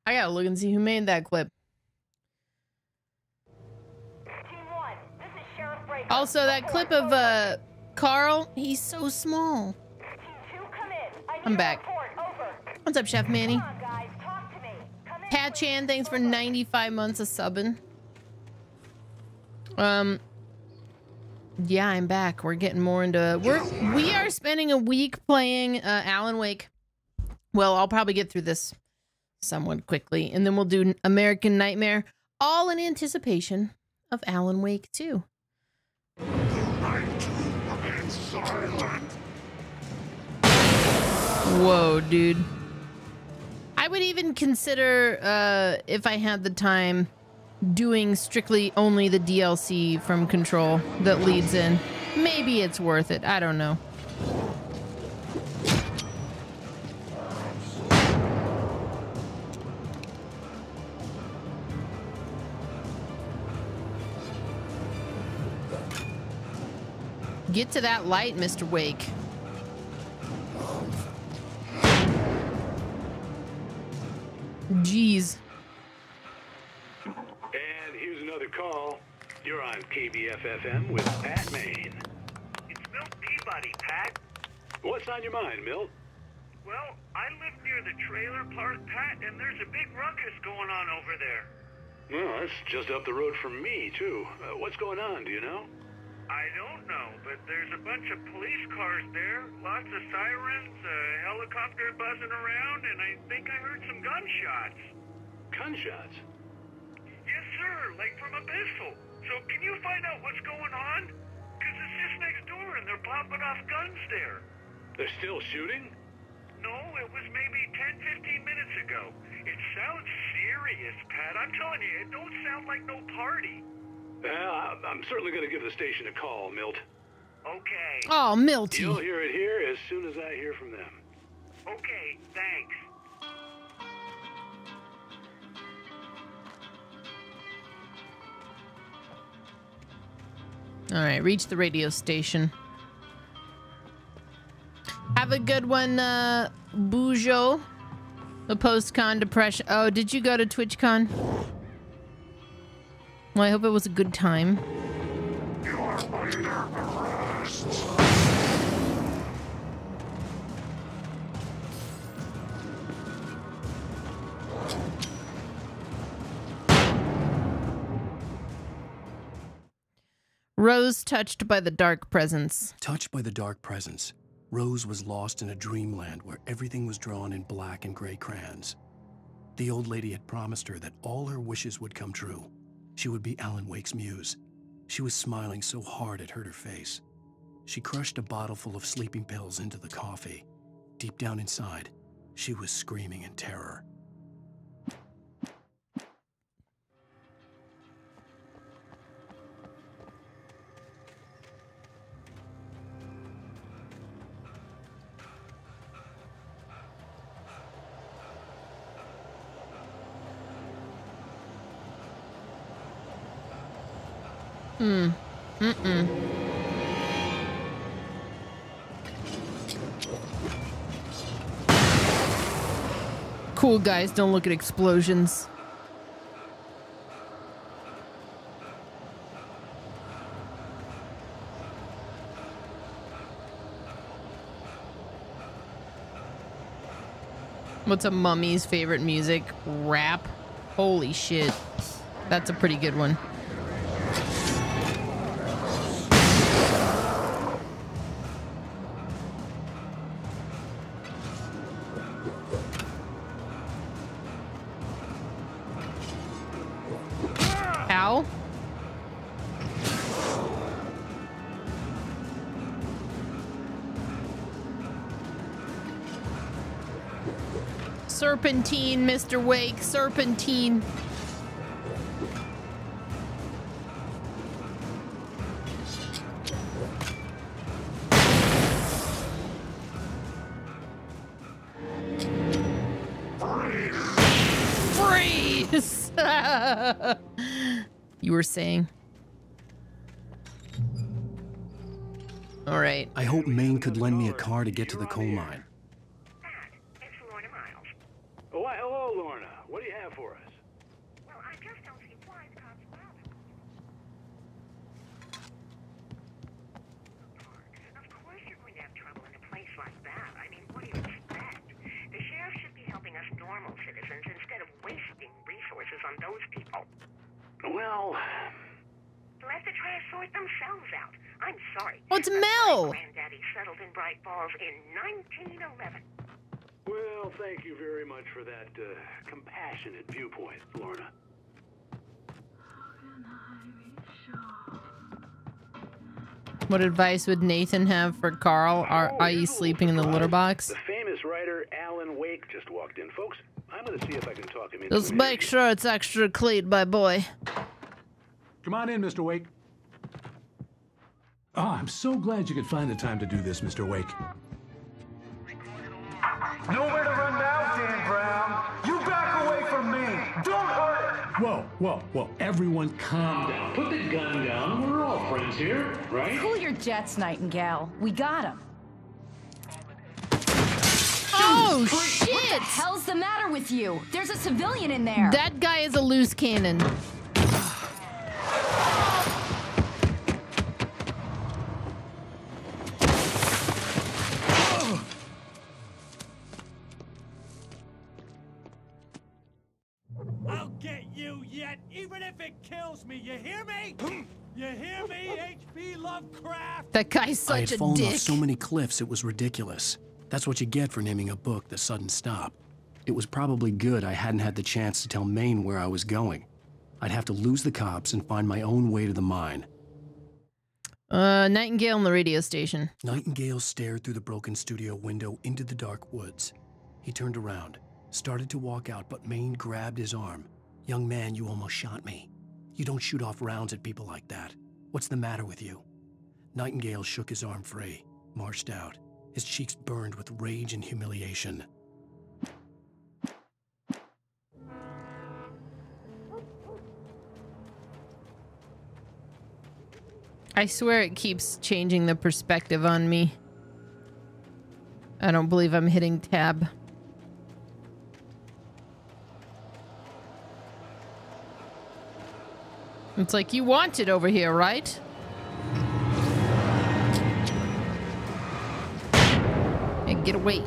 I gotta look and see who made that clip. Also, that clip of Carl, he's so small. I'm back. What's up, Chef Manny? Pat Chan, thanks for 95 months of subbing. Yeah, I'm back. We're getting more into we are spending a week playing Alan Wake. Well, I'll probably get through this somewhat quickly, and then we'll do American Nightmare, all in anticipation of Alan Wake 2. Whoa, dude. I would even consider, if I had the time, doing strictly only the DLC from Control that leads in. Maybe it's worth it. I don't know. Get to that light, Mr. Wake. Jeez. And here's another call. You're on KBF-FM with Pat Maine. It's Milt Peabody, Pat. What's on your mind, Milt? Well, I live near the trailer park, Pat, and there's a big ruckus going on over there. Well, that's just up the road from me, too. What's going on, do you know? I don't know, but there's a bunch of police cars there, lots of sirens, a helicopter buzzing around, and I think I heard some gunshots. Gunshots? Yes, sir, like from a pistol. So can you find out what's going on? Because it's just next door and they're popping off guns there. They're still shooting? No, it was maybe 10, 15 minutes ago. It sounds serious, Pat. I'm telling you, it don't sound like no party. I'm certainly going to give the station a call, Milt. Okay. Oh, Milty. You'll hear it here as soon as I hear from them. Okay, thanks. All right, reach the radio station. Have a good one, Bujo. The post-con depression. Oh, did you go to TwitchCon? Well, I hope it was a good time. Rose touched by the dark presence. Touched by the dark presence, Rose was lost in a dreamland where everything was drawn in black and gray crayons. The old lady had promised her that all her wishes would come true. She would be Alan Wake's muse. She was smiling so hard it hurt her face. She crushed a bottle full of sleeping pills into the coffee. Deep down inside, she was screaming in terror. Cool guys don't look at explosions. What's a mummy's favorite music? Rap? Holy shit. That's a pretty good one. Ow. Serpentine, Mr. Wake, serpentine. Freeze! You were saying? All right. I hope Maine could lend me a car to get to the coal mine. Oh, why, hello, Lorna. What do you have for us? Well, I just don't see why the cops bothered. Of course you're going to have trouble in a place like that. I mean, what do you expect? The sheriff should be helping us normal citizens instead of wasting resources on those people. Well... Let the trash sort themselves out. I'm sorry. Oh, it's but Mel. my granddaddy settled in Bright Falls in 1911. Well, thank you very much for that compassionate viewpoint, Lorna. What advice would Nathan have for Carl, i.e. sleeping in the litter box? The famous writer Alan Wake just walked in, folks. I'm going to see if I can talk him into Just an make interview. sure it's extra clean, my boy. Come on in, Mr. Wake. Oh, I'm so glad you could find the time to do this, Mr. Wake. Nowhere to run now, Dan Brown. You back away from me. Don't hurt it. Whoa. Everyone calm down. Put the gun down. We're all friends here, right? Cool your jets, Nightingale. We got him. Oh, What the shit! hell's the matter with you? There's a civilian in there. That guy is a loose cannon. I'll get you yet, even if it kills me. You hear me? You hear me, H.P. Lovecraft? That guy's I such had a fallen dick. off so many cliffs it was ridiculous. That's what you get for naming a book The Sudden Stop. It was probably good I hadn't had the chance to tell Maine where I was going. I'd have to lose the cops and find my own way to the mine. Nightingale on the radio station. Nightingale stared through the broken studio window into the dark woods. He turned around, started to walk out, but Maine grabbed his arm. "Young man, you almost shot me. You don't shoot off rounds at people like that. What's the matter with you?" Nightingale shook his arm free, marched out. His cheeks burned with rage and humiliation. I swear it keeps changing the perspective on me. I don't believe I'm hitting tab. It's like, you want it over here, right? Hey, get away.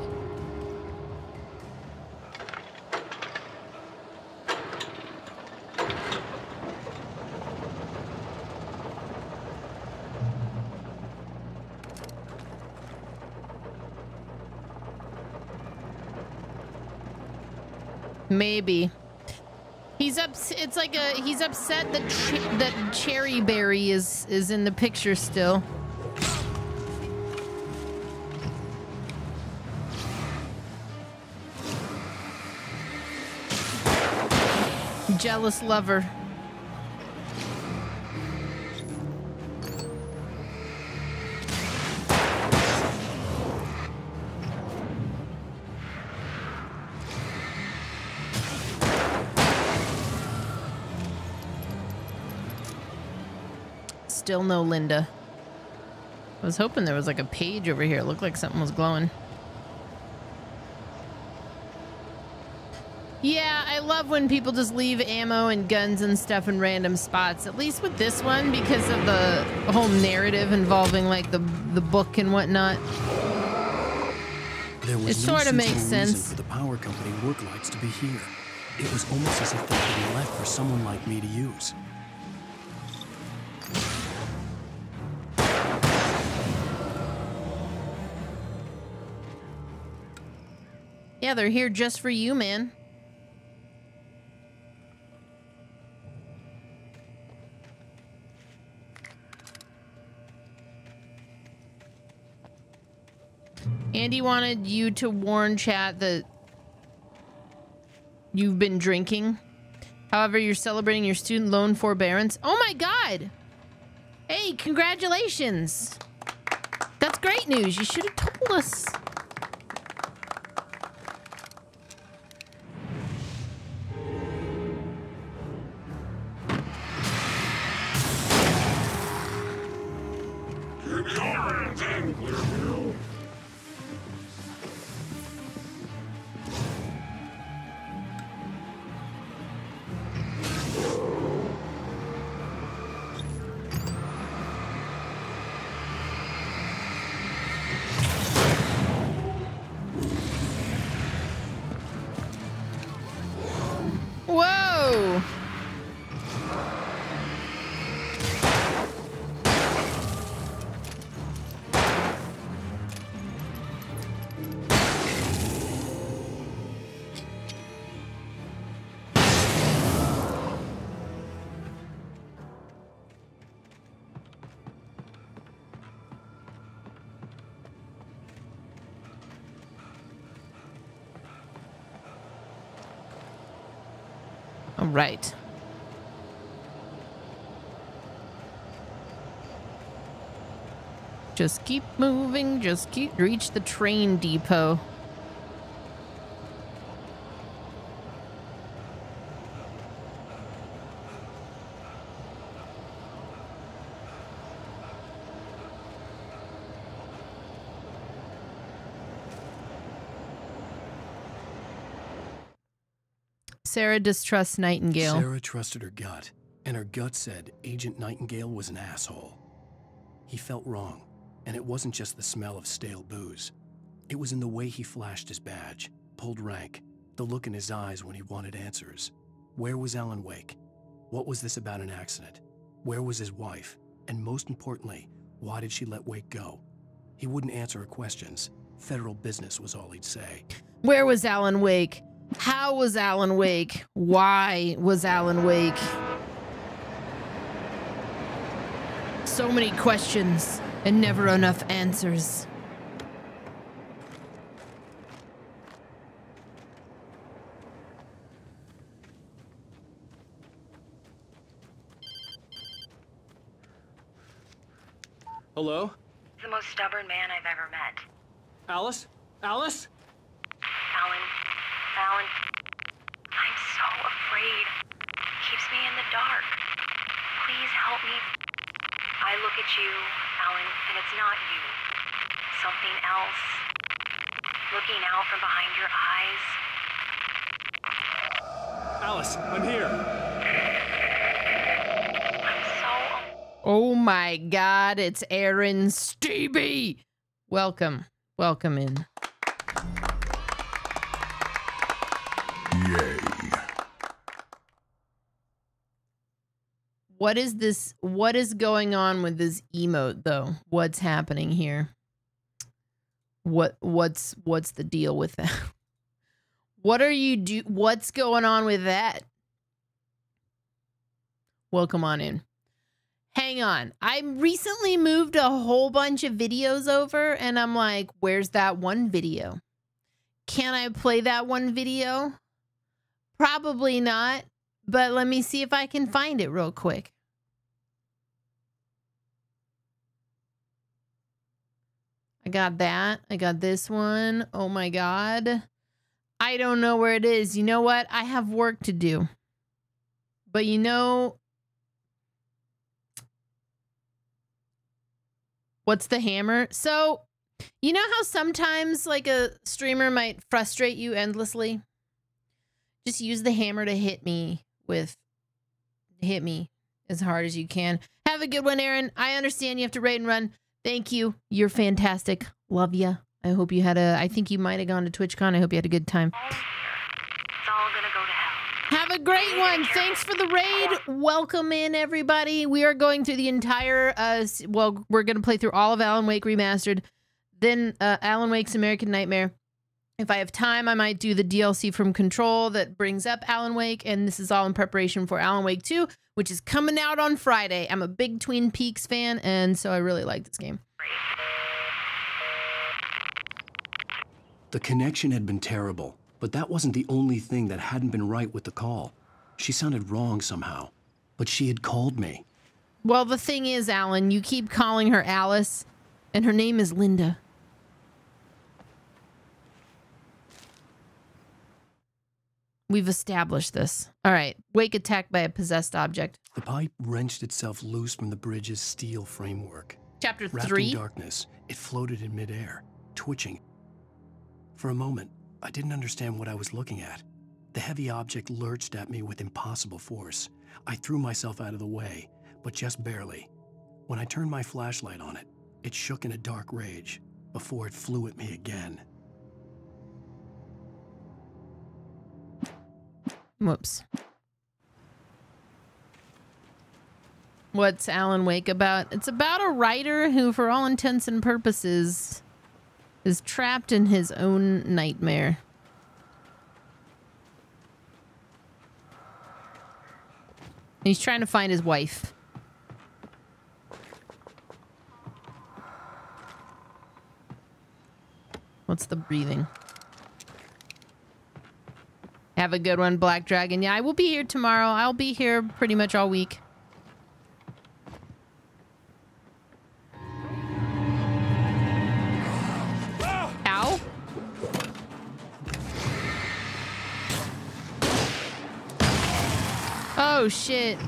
Maybe. He's it's like he's upset that that Cherry Berry is in the picture still. Jealous lover. Still no Linda. I was hoping there was like a page over here. It looked like something was glowing. Yeah, I love when people just leave ammo and guns and stuff in random spots. At least with this one, because of the whole narrative involving like the book and whatnot. There was It sort of makes sensible reason sense. for the power company work lights to be here. It was almost as if they had been left for someone like me to use. Yeah, they're here just for you, man. Andy wanted you to warn chat that you've been drinking. However, you're celebrating your student loan forbearance. Oh my God! Hey, congratulations! That's great news. You should have told us. All right. Just keep moving. Just keep reach the train depot. Sarah distrusts Nightingale. Sarah trusted her gut, and her gut said Agent Nightingale was an asshole. He felt wrong, and it wasn't just the smell of stale booze. It was in the way he flashed his badge, pulled rank, the look in his eyes when he wanted answers. Where was Alan Wake? What was this about an accident? Where was his wife? And most importantly, why did she let Wake go? He wouldn't answer her questions. Federal business was all he'd say. Where was Alan Wake? How was Alan Wake? Why was Alan Wake? So many questions and never enough answers. Hello? The most stubborn man I've ever met. Alice? Alice? Alan, I'm so afraid. Keeps me in the dark. Please help me. I look at you, Alan, and it's not you. Something else. Looking out from behind your eyes. Alice, I'm here. I'm so... Oh my God, it's Aaron Stevie. Welcome. Welcome in. Yay. What is this? What is going on with this emote though? What's happening here? What's the deal with that? What are you what's going on with that? Welcome on in. Hang on. I recently moved a whole bunch of videos over and I'm like, where's that one video? Can I play that one video? Probably not, but let me see if I can find it real quick. I got that. I got this one. Oh my God. I don't know where it is. You know what? I have work to do. But you know, what's the hammer? So, you know how sometimes like a streamer might frustrate you endlessly? Just use the hammer to hit me as hard as you can. Have a good one, Aaron. I understand you have to raid and run. Thank you. You're fantastic. Love ya. I hope you had I think you might have gone to TwitchCon. I hope you had a good time. It's all gonna go to hell. Have a great one. Thanks for the raid. Welcome in, everybody. We are going through the entire, well, we're going to play through all of Alan Wake Remastered. Then Alan Wake's American Nightmare. If I have time, I might do the DLC from Control that brings up Alan Wake, and this is all in preparation for Alan Wake 2, which is coming out on Friday. I'm a big Twin Peaks fan, and so I really like this game. The connection had been terrible, but that wasn't the only thing that hadn't been right with the call. She sounded wrong somehow, but she had called me. Well, the thing is, Alan, you keep calling her Alice, and her name is Linda. We've established this. All right. Wake attacked by a possessed object. The pipe wrenched itself loose from the bridge's steel framework. Chapter Wrapped 3. in darkness, it floated in midair, twitching. For a moment, I didn't understand what I was looking at. The heavy object lurched at me with impossible force. I threw myself out of the way, but just barely. When I turned my flashlight on it, it shook in a dark rage before it flew at me again. Whoops. What's Alan Wake about? It's about a writer who, for all intents and purposes, is trapped in his own nightmare. He's trying to find his wife. What's the breathing? Have a good one, Black Dragon. Yeah, I will be here tomorrow. I'll be here pretty much all week. Ow. Oh, shit.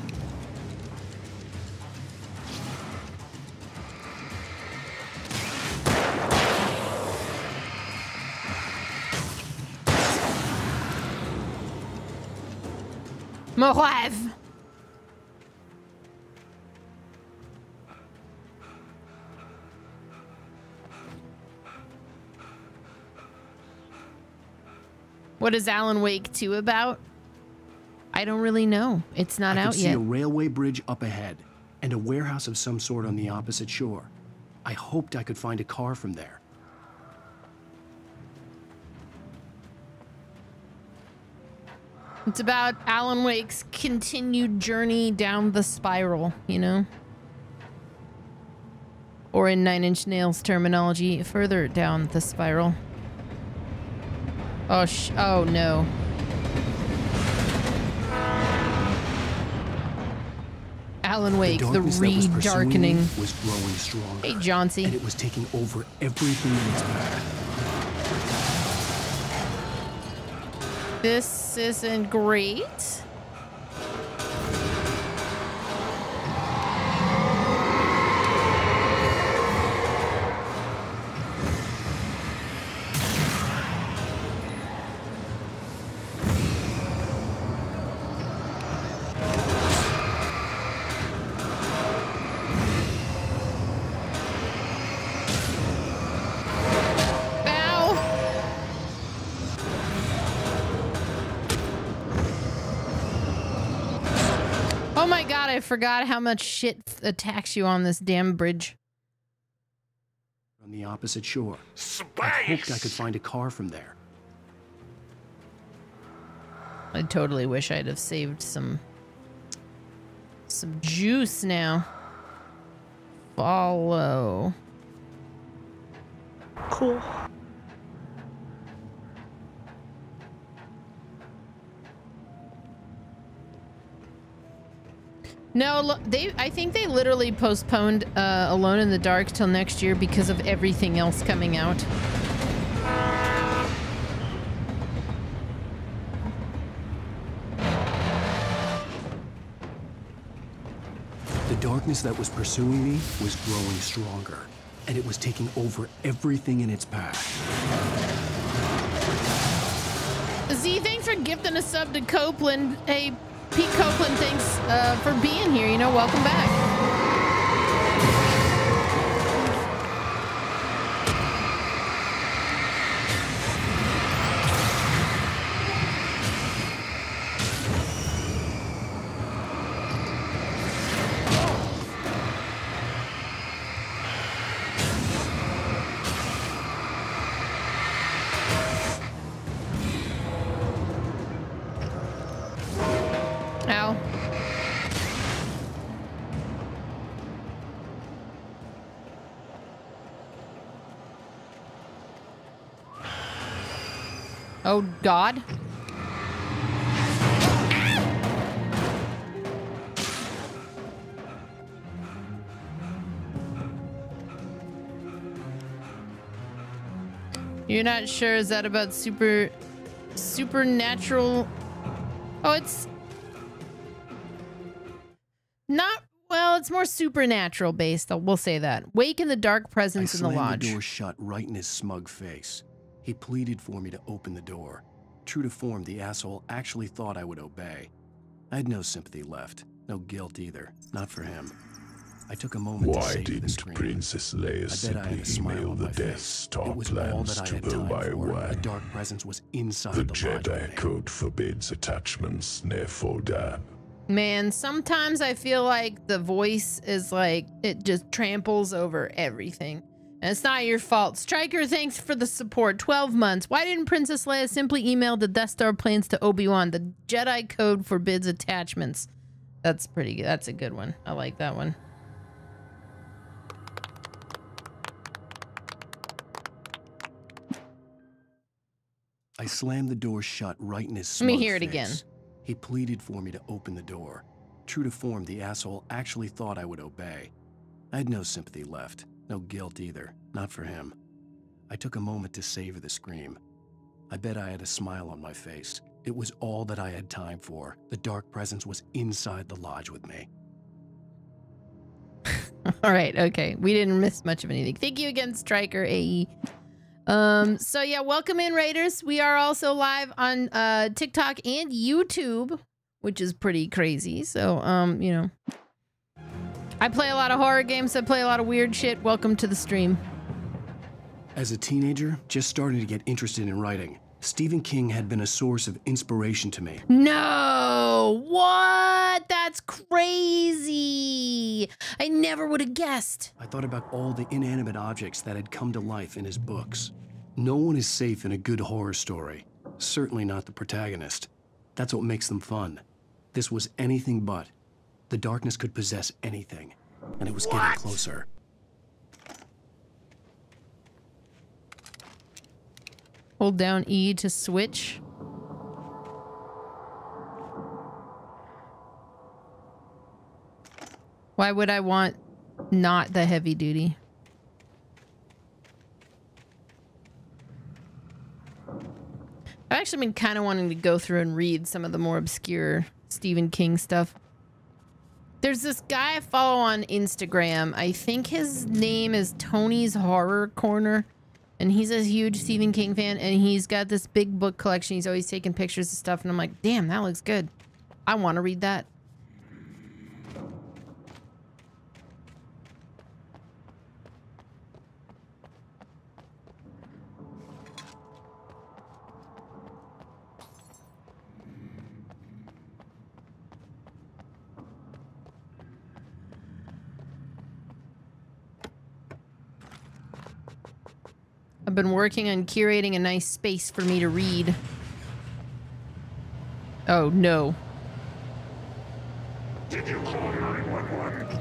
Mon rêve. What is Alan Wake 2 about? I don't really know. It's not out I could yet. see a railway bridge up ahead and a warehouse of some sort on the opposite shore. I hoped I could find a car from there. It's about Alan Wake's continued journey down the spiral, you know? Or in Nine Inch Nails terminology, further down the spiral. Oh, oh no. Alan Wake, the re-darkening. Was growing stronger. Hey, Johnsy. And it was taking over everything in its path. This isn't great. I forgot how much shit attacks you on this damn bridge. On the opposite shore. Space. I hoped I could find a car from there. I totally wish I'd have saved some juice now. Follow. Cool. No, I think they literally postponed Alone in the Dark till next year because of everything else coming out. The darkness that was pursuing me was growing stronger, and it was taking over everything in its path. Z, thanks for gifting a sub to Copeland. Hey, Pete Copeland, thanks for being here. You know, welcome back. Ow. Oh, God. You're not sure, is that about supernatural? Oh, it's not, well, it's more supernatural based, we'll say that. Wake in the dark presence in the lodge. The door shut right in his smug face. He pleaded for me to open the door. True to form, the asshole actually thought I would obey. I had no sympathy left, no guilt either, not for him. I took a moment to say to the screen. Why didn't Princess Leia simply email the Death Star plans to the Wai-Wai? A dark presence was inside the Jedi Jedi Code forbids attachments, therefore damn. Man, sometimes I feel like the voice is like, it just tramples over everything. And it's not your fault. Striker, thanks for the support. 12 months. Why didn't Princess Leia simply email the Death Star plans to Obi-Wan? The Jedi Code forbids attachments. That's pretty good. That's a good one. I like that one. I slammed the door shut right in his Let me smug hear it face. again. He pleaded for me to open the door. True to form, the asshole actually thought I would obey. I had no sympathy left, no guilt either, not for him. I took a moment to savor the scream. I bet I had a smile on my face. It was all that I had time for. The dark presence was inside the lodge with me. All right, okay. We didn't miss much of anything. Thank you again, Striker AE. So yeah, welcome in, Raiders. We are also live on TikTok and YouTube, which is pretty crazy. So, you know, I play a lot of horror games. I play a lot of weird shit. Welcome to the stream. As a teenager, just starting to get interested in writing, Stephen King had been a source of inspiration to me. No, what? That's crazy. I never would have guessed. I thought about all the inanimate objects that had come to life in his books. No one is safe in a good horror story. Certainly not the protagonist. That's what makes them fun. This was anything but. The darkness could possess anything, and it was getting closer. Hold down E to switch. Why would I want not the heavy duty? I've actually been kind of wanting to go through and read some of the more obscure Stephen King stuff. There's this guy I follow on Instagram. I think his name is Tony's Horror Corner. And he's a huge Stephen King fan. And he's got this big book collection. He's always taking pictures of stuff. And I'm like, damn, that looks good. I want to read that. I've been working on curating a nice space for me to read. Oh, no. Did you call 911?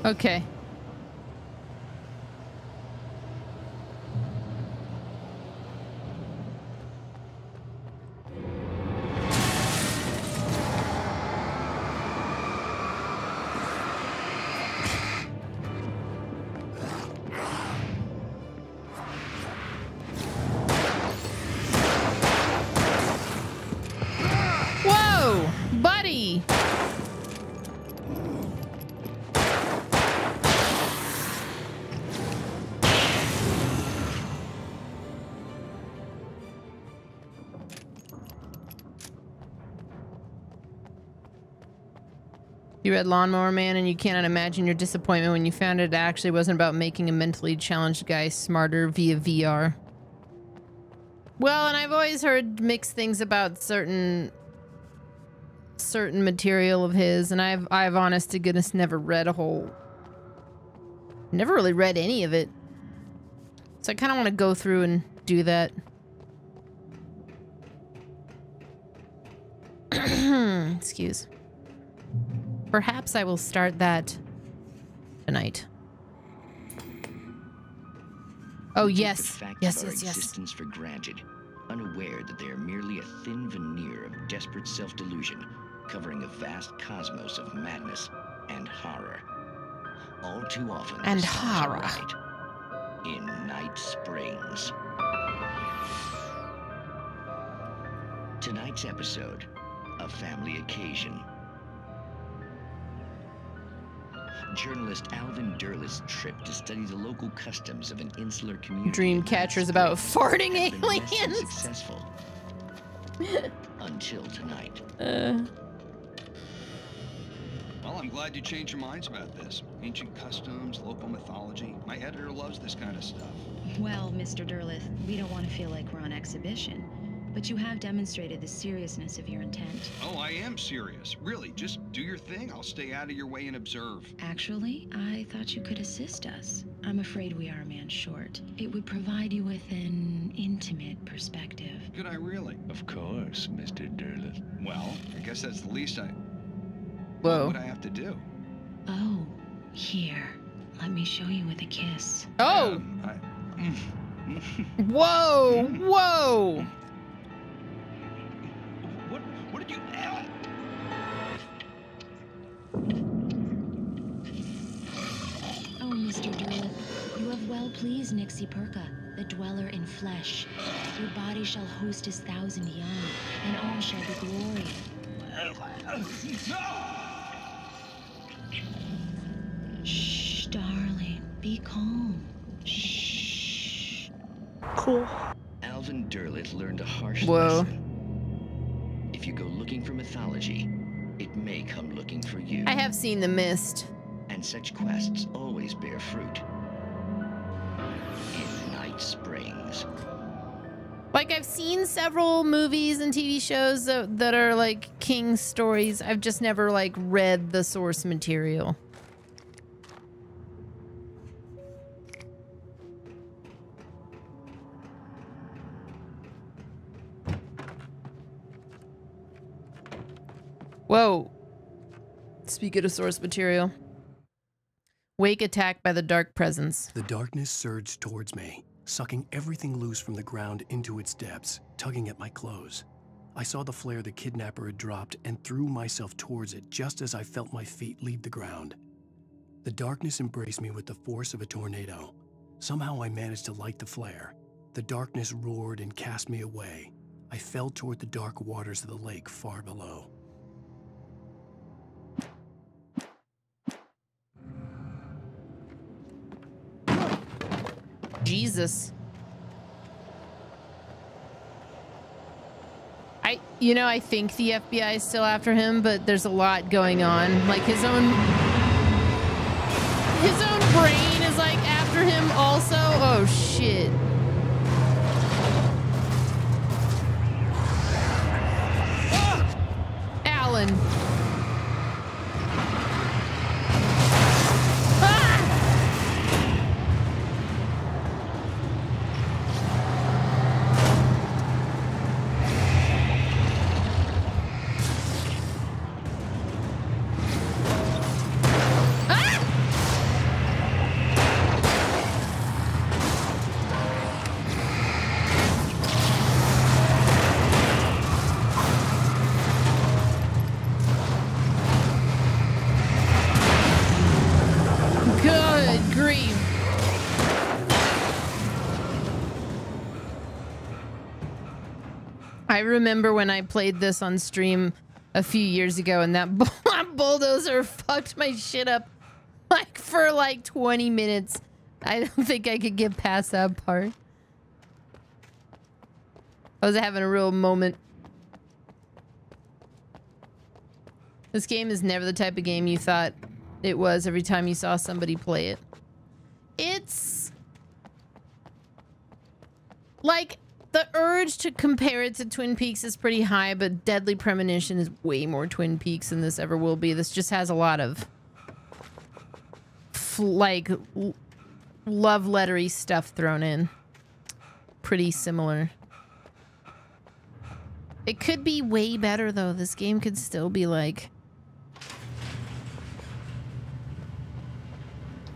Okay. Whoa, buddy. You read Lawnmower Man and you cannot imagine your disappointment when you found it actually wasn't about making a mentally challenged guy smarter via VR. Well, and I've always heard mixed things about certain material of his, and I've honest to goodness never really read any of it. So I kind of want to go through and do that. Excuse. Perhaps I will start that tonight. Oh, yes. Yes. Existence for granted, unaware that they are merely a thin veneer of desperate self-delusion, covering a vast cosmos of madness and horror. All too often, and the stars are horror. right in Night Springs. Tonight's episode, a family occasion. Journalist Alvin Derlis' trip to study the local customs of an insular community. Dreamcatcher's about farting aliens. Successful. Until tonight. Well, I'm glad you changed your minds about this. Ancient customs, local mythology. My editor loves this kind of stuff. Well, Mr. Derlis, we don't want to feel like we're on exhibition. But you have demonstrated the seriousness of your intent. Oh, I am serious. Really, just do your thing. I'll stay out of your way and observe. Actually, I thought you could assist us. I'm afraid we are a man short. It would provide you with an intimate perspective. Could I really? Of course, Mr. Derleth. Well, I guess that's the least I... Whoa. What would I have to do? Oh, here. Let me show you with a kiss. Oh! Whoa! Whoa! What did you... Oh, Mr. Derleth, you have well pleased Nixie Perka, the dweller in flesh. Your body shall host his 1,000 young, and all shall be glory. Shh, darling, be calm. Shh. Cool. Alvin Derleth learned a harsh Whoa. lesson. If you go looking for mythology, it may come looking for you. I have seen The Mist. And such quests always bear fruit. In Night Springs. Like, I've seen several movies and TV shows that are like King stories. I've just never like read the source material. Whoa. Speaking of source material. Wake attacked by the dark presence. The darkness surged towards me, sucking everything loose from the ground into its depths, tugging at my clothes. I saw the flare the kidnapper had dropped and threw myself towards it just as I felt my feet leave the ground. The darkness embraced me with the force of a tornado. Somehow I managed to light the flare. The darkness roared and cast me away. I fell toward the dark waters of the lake far below. Jesus. I think the FBI is still after him, but there's a lot going on. Like his own brain is like after him also. Oh shit. Alan. I remember when I played this on stream a few years ago, and that bulldozer fucked my shit up like for like 20 minutes. I don't think I could get past that part. I was having a real moment. This game is never the type of game you thought it was every time you saw somebody play it. It's like the urge to compare it to Twin Peaks is pretty high, but Deadly Premonition is way more Twin Peaks than this ever will be. This just has a lot of like love lettery stuff thrown in. Pretty similar. It could be way better though. This game could still be like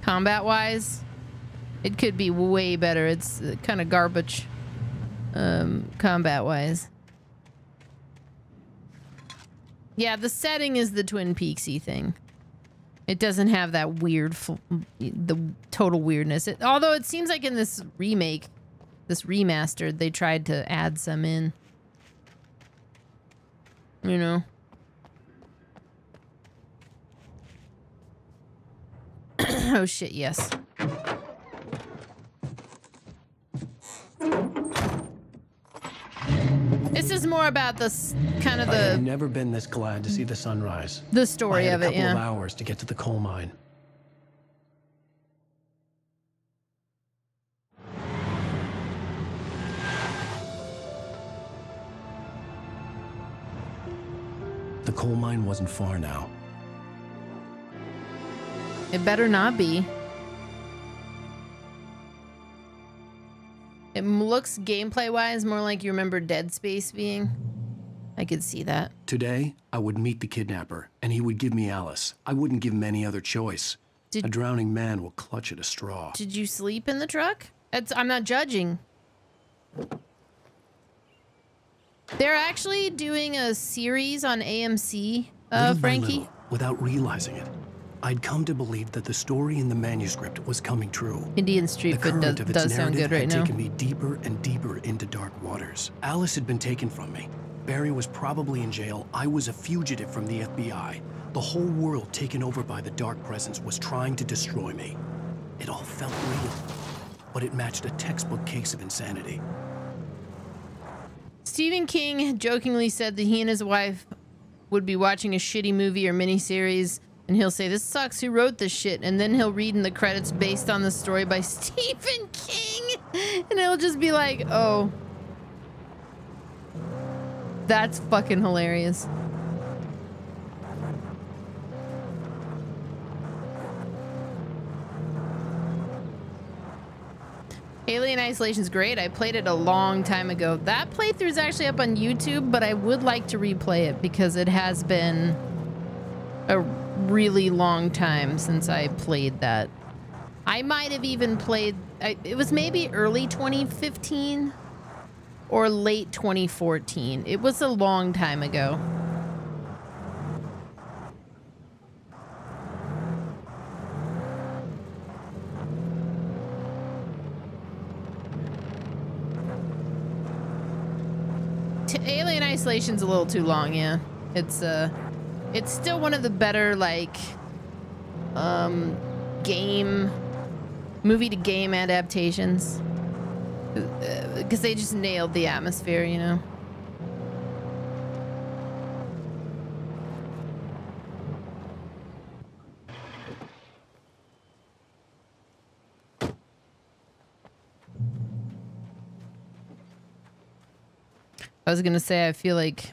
combat wise, it could be way better. It's kind of garbage combat wise. Yeah, the setting is the Twin Peaksy thing. It doesn't have that weird the total weirdness. Although it seems like in this remake, this remastered, they tried to add some in. You know. Oh shit, yes. This is more about this kind of I have never been this glad to see the sunrise. The story of it, yeah. I had a couple of hours to get to the coal mine. The coal mine wasn't far now. It better not be. It looks gameplay-wise more like you remember Dead Space being. I could see that. Today, I would meet the kidnapper, and he would give me Alice. I wouldn't give him any other choice. A drowning man will clutch at a straw. Did you sleep in the truck? I'm not judging. They're actually doing a series on AMC, Little by Frankie. little, without realizing it, I'd come to believe that the story in the manuscript was coming true. Indian Street Food does sound good right now. Taken me deeper and deeper into dark waters. Alice had been taken from me. Barry was probably in jail. I was a fugitive from the FBI. The whole world taken over by the dark presence was trying to destroy me. It all felt real, but it matched a textbook case of insanity. Stephen King jokingly said that he and his wife would be watching a shitty movie or miniseries, and he'll say, "This sucks, who wrote this shit?" And then he'll read in the credits based on the story by Stephen King, and it'll just be like, oh. That's fucking hilarious. Alien Isolation's great. I played it a long time ago. That playthrough is actually up on YouTube, but I would like to replay it because it has been a really long time since I played that. I might have even played... it was maybe early 2015 or late 2014. It was a long time ago. Alien Isolation's a little too long, yeah. It's still one of the better, like, movie to game adaptations. Because they just nailed the atmosphere, you know? I was gonna say, I feel like,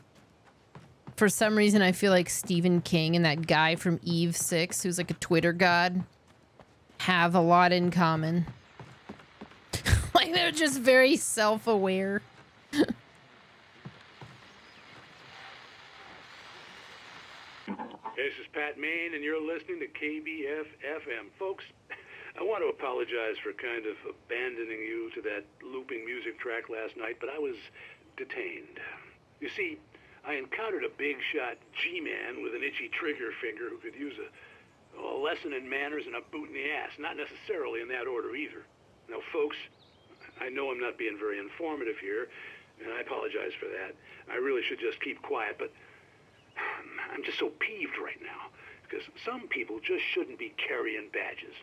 for some reason, I feel like Stephen King and that guy from Eve 6, who's like a Twitter god, have a lot in common. Like, they're just very self-aware. Hey, this is Pat Main, and you're listening to KBF-FM. Folks, I want to apologize for kind of abandoning you to that looping music track last night, but I was detained. You see, I encountered a big shot G-man with an itchy trigger finger who could use a lesson in manners and a boot in the ass. Not necessarily in that order either. Now, folks, I know I'm not being very informative here, and I apologize for that. I really should just keep quiet, but I'm just so peeved right now because some people just shouldn't be carrying badges.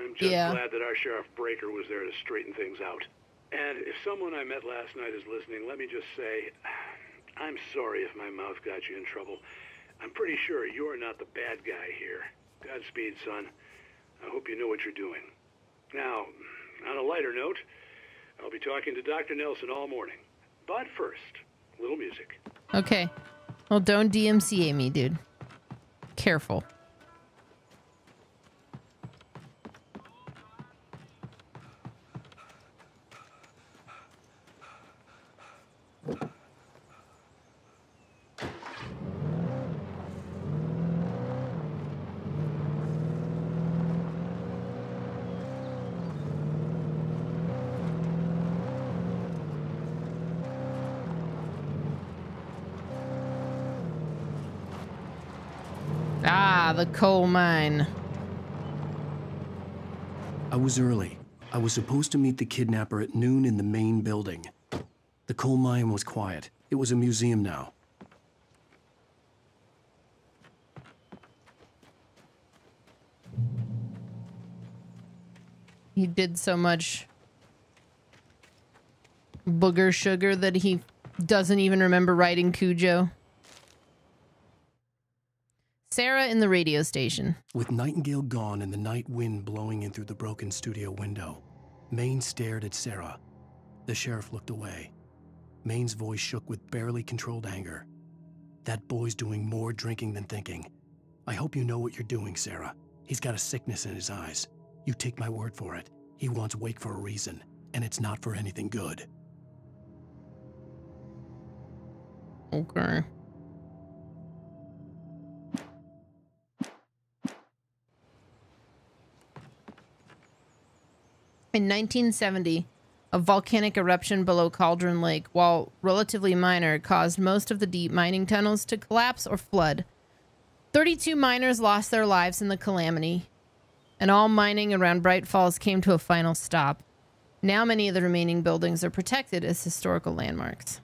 I'm just glad that our Sheriff Breaker was there to straighten things out. And if someone I met last night is listening, let me just say, I'm sorry if my mouth got you in trouble. I'm pretty sure you're not the bad guy here. Godspeed, son. I hope you know what you're doing. Now, on a lighter note, I'll be talking to Dr. Nelson all morning. But first, a little music. Okay. Well, don't DMCA me, dude. Careful. Ah, the coal mine. I was early. I was supposed to meet the kidnapper at noon in the main building. The coal mine was quiet. It was a museum now. He did so much booger sugar that he doesn't even remember writing Cujo. Sarah in the radio station. With Nightingale gone and the night wind blowing in through the broken studio window, Maine stared at Sarah. The sheriff looked away. Maine's voice shook with barely controlled anger. That boy's doing more drinking than thinking. I hope you know what you're doing, Sarah. He's got a sickness in his eyes. You take my word for it. He wants Wake for a reason, and it's not for anything good. Okay. In 1970, a volcanic eruption below Cauldron Lake, while relatively minor, caused most of the deep mining tunnels to collapse or flood. 32 miners lost their lives in the calamity, and all mining around Bright Falls came to a final stop. Now many of the remaining buildings are protected as historical landmarks.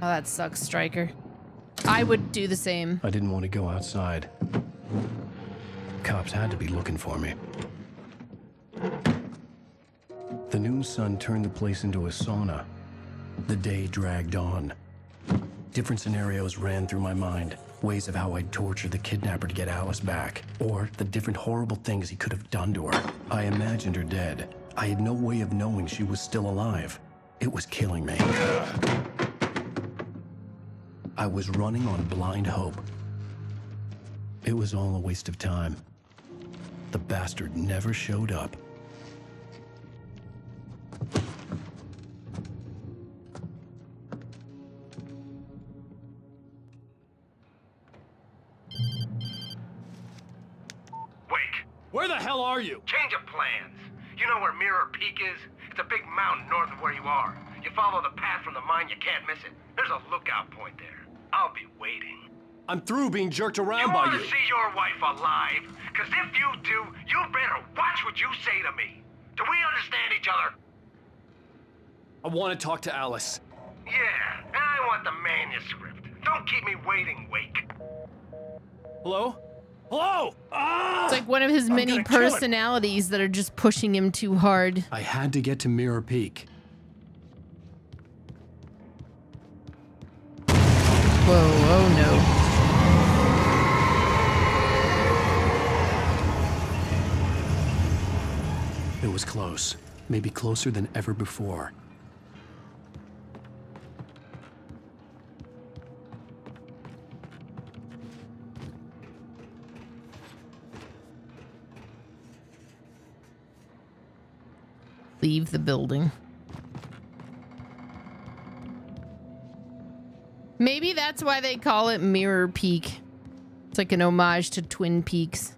Oh, that sucks, Stryker. I would do the same. I didn't want to go outside. Cops had to be looking for me. The noon sun turned the place into a sauna. The day dragged on. Different scenarios ran through my mind. Ways of how I'd torture the kidnapper to get Alice back. Or the different horrible things he could have done to her. I imagined her dead. I had no way of knowing she was still alive. It was killing me. I was running on blind hope. It was all a waste of time. The bastard never showed up. Wake! Where the hell are you? Change of plans. You know where Mirror Peak is? It's a big mountain north of where you are. You follow the path from the mine, you can't miss it. There's a lookout point there. I'll be waiting. I'm through being jerked around by you. You want to see your wife alive? Because if you do, you better watch what you say to me. Do we understand each other? I want to talk to Alice. Yeah, and I want the manuscript. Don't keep me waiting, Wake. Hello? Hello? Ah! It's like one of his many personalities that are just pushing him too hard. I had to get to Mirror Peak. Whoa, oh no. It was close. Maybe closer than ever before. Leave the building. Maybe that's why they call it Mirror Peak. It's like an homage to Twin Peaks.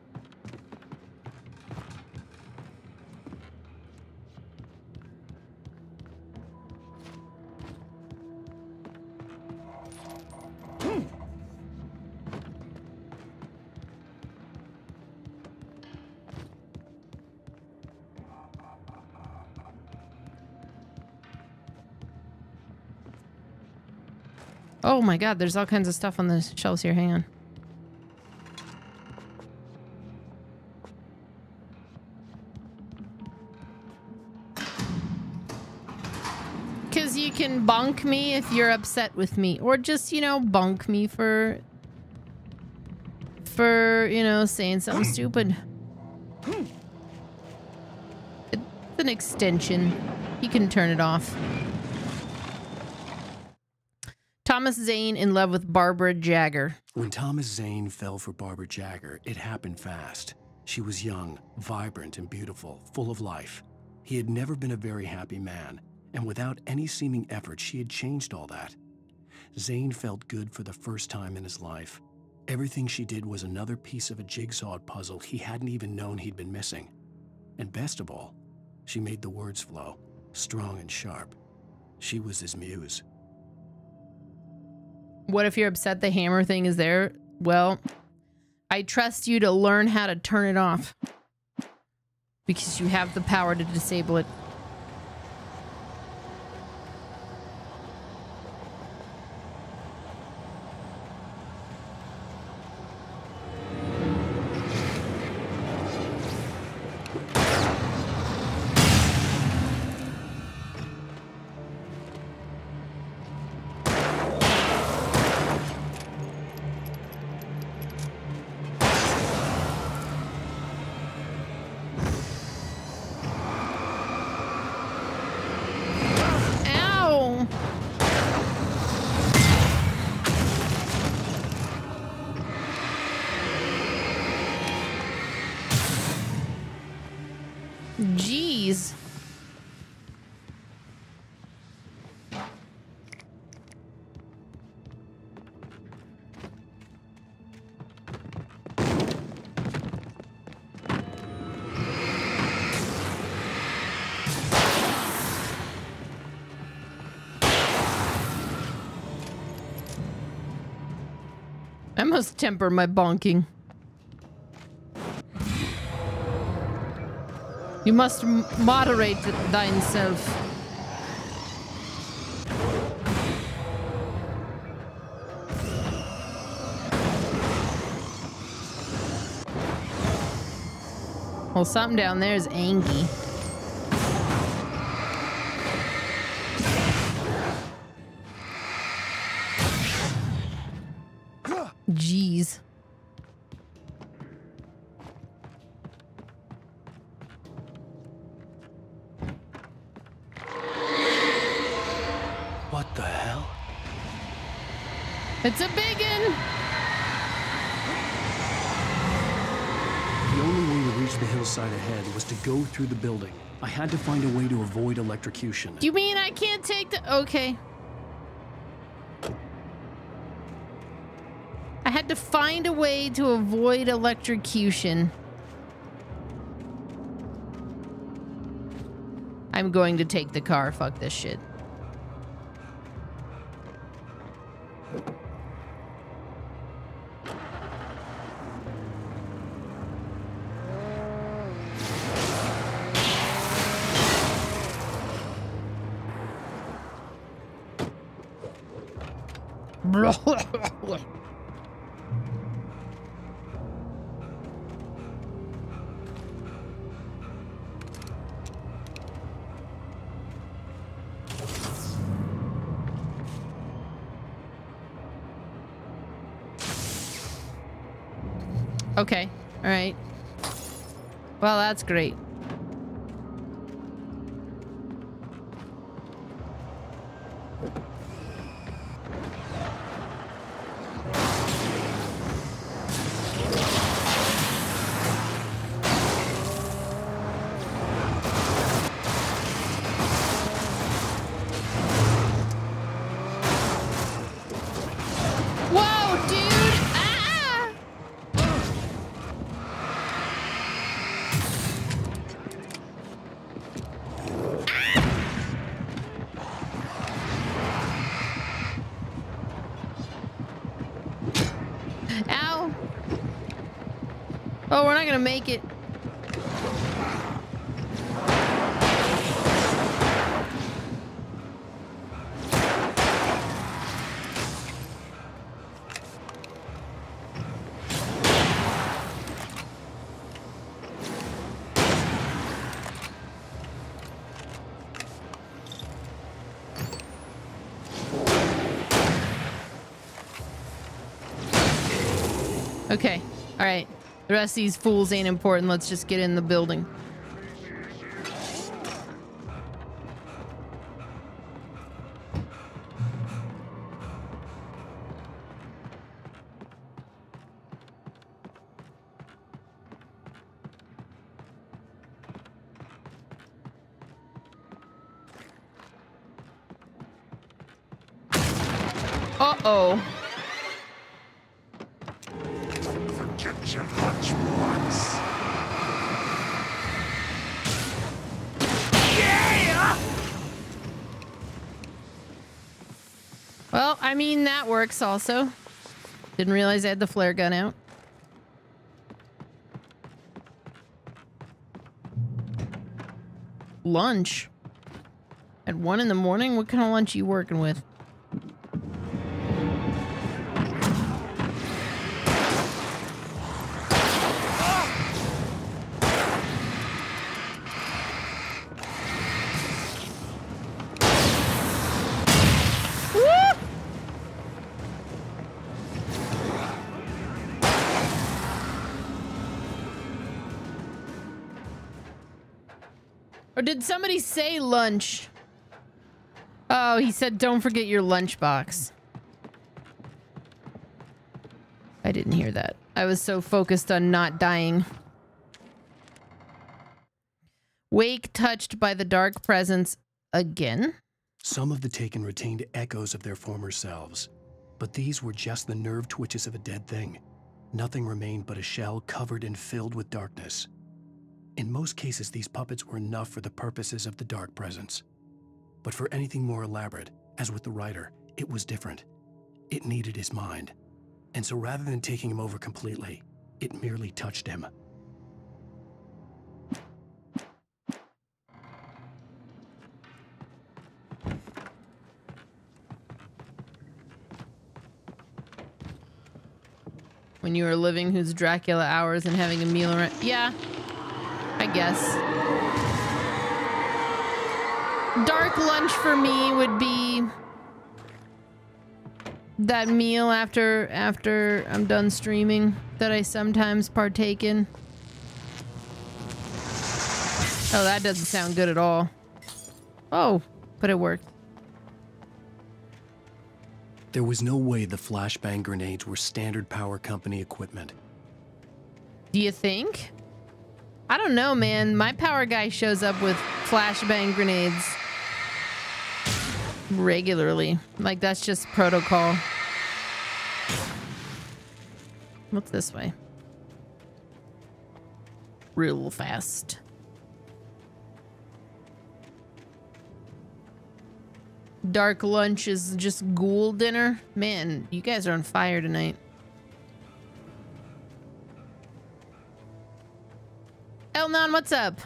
Oh my god, there's all kinds of stuff on the shelves here. Hang on. Because you can bonk me if you're upset with me. Or just, you know, bonk me for you know, saying something stupid. It's an extension. You can turn it off. Thomas Zane in love with Barbara Jagger. When Thomas Zane fell for Barbara Jagger, it happened fast. She was young, vibrant, and beautiful, full of life. He had never been a very happy man, and without any seeming effort, she had changed all that. Zane felt good for the first time in his life. Everything she did was another piece of a jigsaw puzzle he hadn't even known he'd been missing. And best of all, she made the words flow, strong and sharp. She was his muse. What if you're upset the hammer thing is there? Well, I trust you to learn how to turn it off. Because you have the power to disable it. Jeez. I must temper my bonking. You must moderate thyself. Well, something down there is angry. Jeez. What the hell? It's a biggin! The only way to reach the hillside ahead was to go through the building. I had to find a way to avoid electrocution. You mean I can't take the... Okay. I had to find a way to avoid electrocution. I'm going to take the car. Fuck this shit. Okay. All right. Well, that's great. Whoa, dude! Ah! Ow. Oh, we're not gonna make it. Okay. All right. The rest of these fools ain't important. Let's just get in the building. Uh-oh. Get your lunchbox. Yeah! Well, I mean, that works also. Didn't realize I had the flare gun out. Lunch? At 1 in the morning? What kind of lunch are you working with? Or did somebody say lunch? Oh, he said don't forget your lunchbox. I didn't hear that. I was so focused on not dying. Wake touched by the dark presence again? Some of the Taken retained echoes of their former selves, but these were just the nerve twitches of a dead thing. Nothing remained but a shell covered and filled with darkness. In most cases, these puppets were enough for the purposes of the dark presence. But for anything more elaborate, as with the writer, it was different. It needed his mind. And so rather than taking him over completely, it merely touched him. When you were living whose Dracula hours and having a meal around... Yeah, I guess. Dark lunch for me would be that meal after I'm done streaming that I sometimes partake in. Oh, that doesn't sound good at all. Oh, but it worked. There was no way the flashbang grenades were standard power company equipment. Do you think? I don't know, man. My power guy shows up with flashbang grenades regularly. Like, that's just protocol. What's this way? Real fast. Dark lunch is just ghoul dinner. Man, you guys are on fire tonight. Elnon, what's up?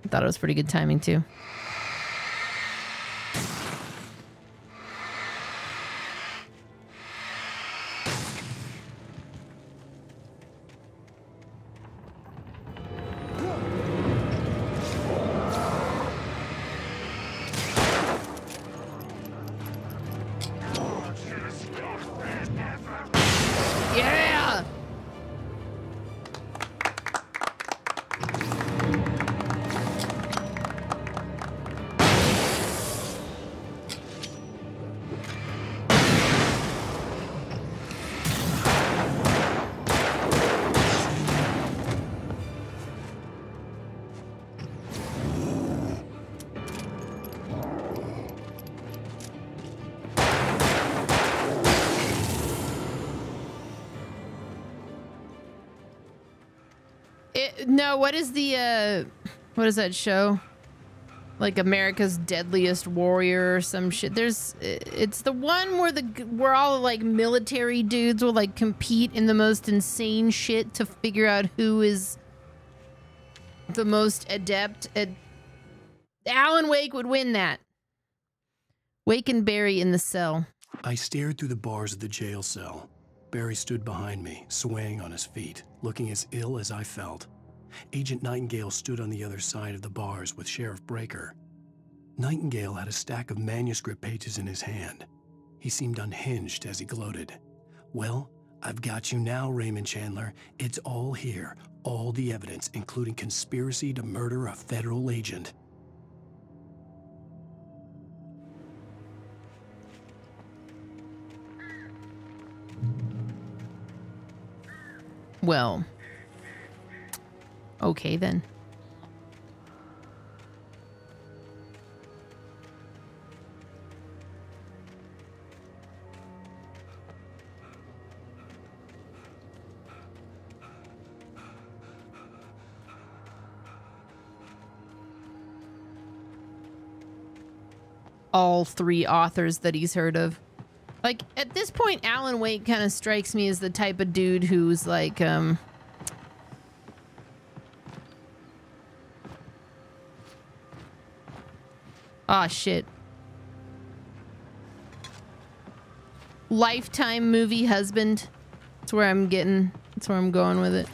I thought it was pretty good timing too. Yeah! No, what is the, what is that show? Like America's Deadliest Warrior or some shit. It's the one where all like military dudes will like compete in the most insane shit to figure out who is the most adept at... Alan Wake would win that. Wake and Barry in the cell. I stared through the bars of the jail cell. Barry stood behind me, swaying on his feet, looking as ill as I felt. Agent Nightingale stood on the other side of the bars with Sheriff Breaker. Nightingale had a stack of manuscript pages in his hand. He seemed unhinged as he gloated. Well, I've got you now, Raymond Chandler. It's all here. All the evidence, including conspiracy to murder a federal agent. Well... okay, then. All three authors that he's heard of. Like, at this point, Alan Wake kind of strikes me as the type of dude who's like, ah, shit. Lifetime movie husband. That's where I'm getting. That's where I'm going with it.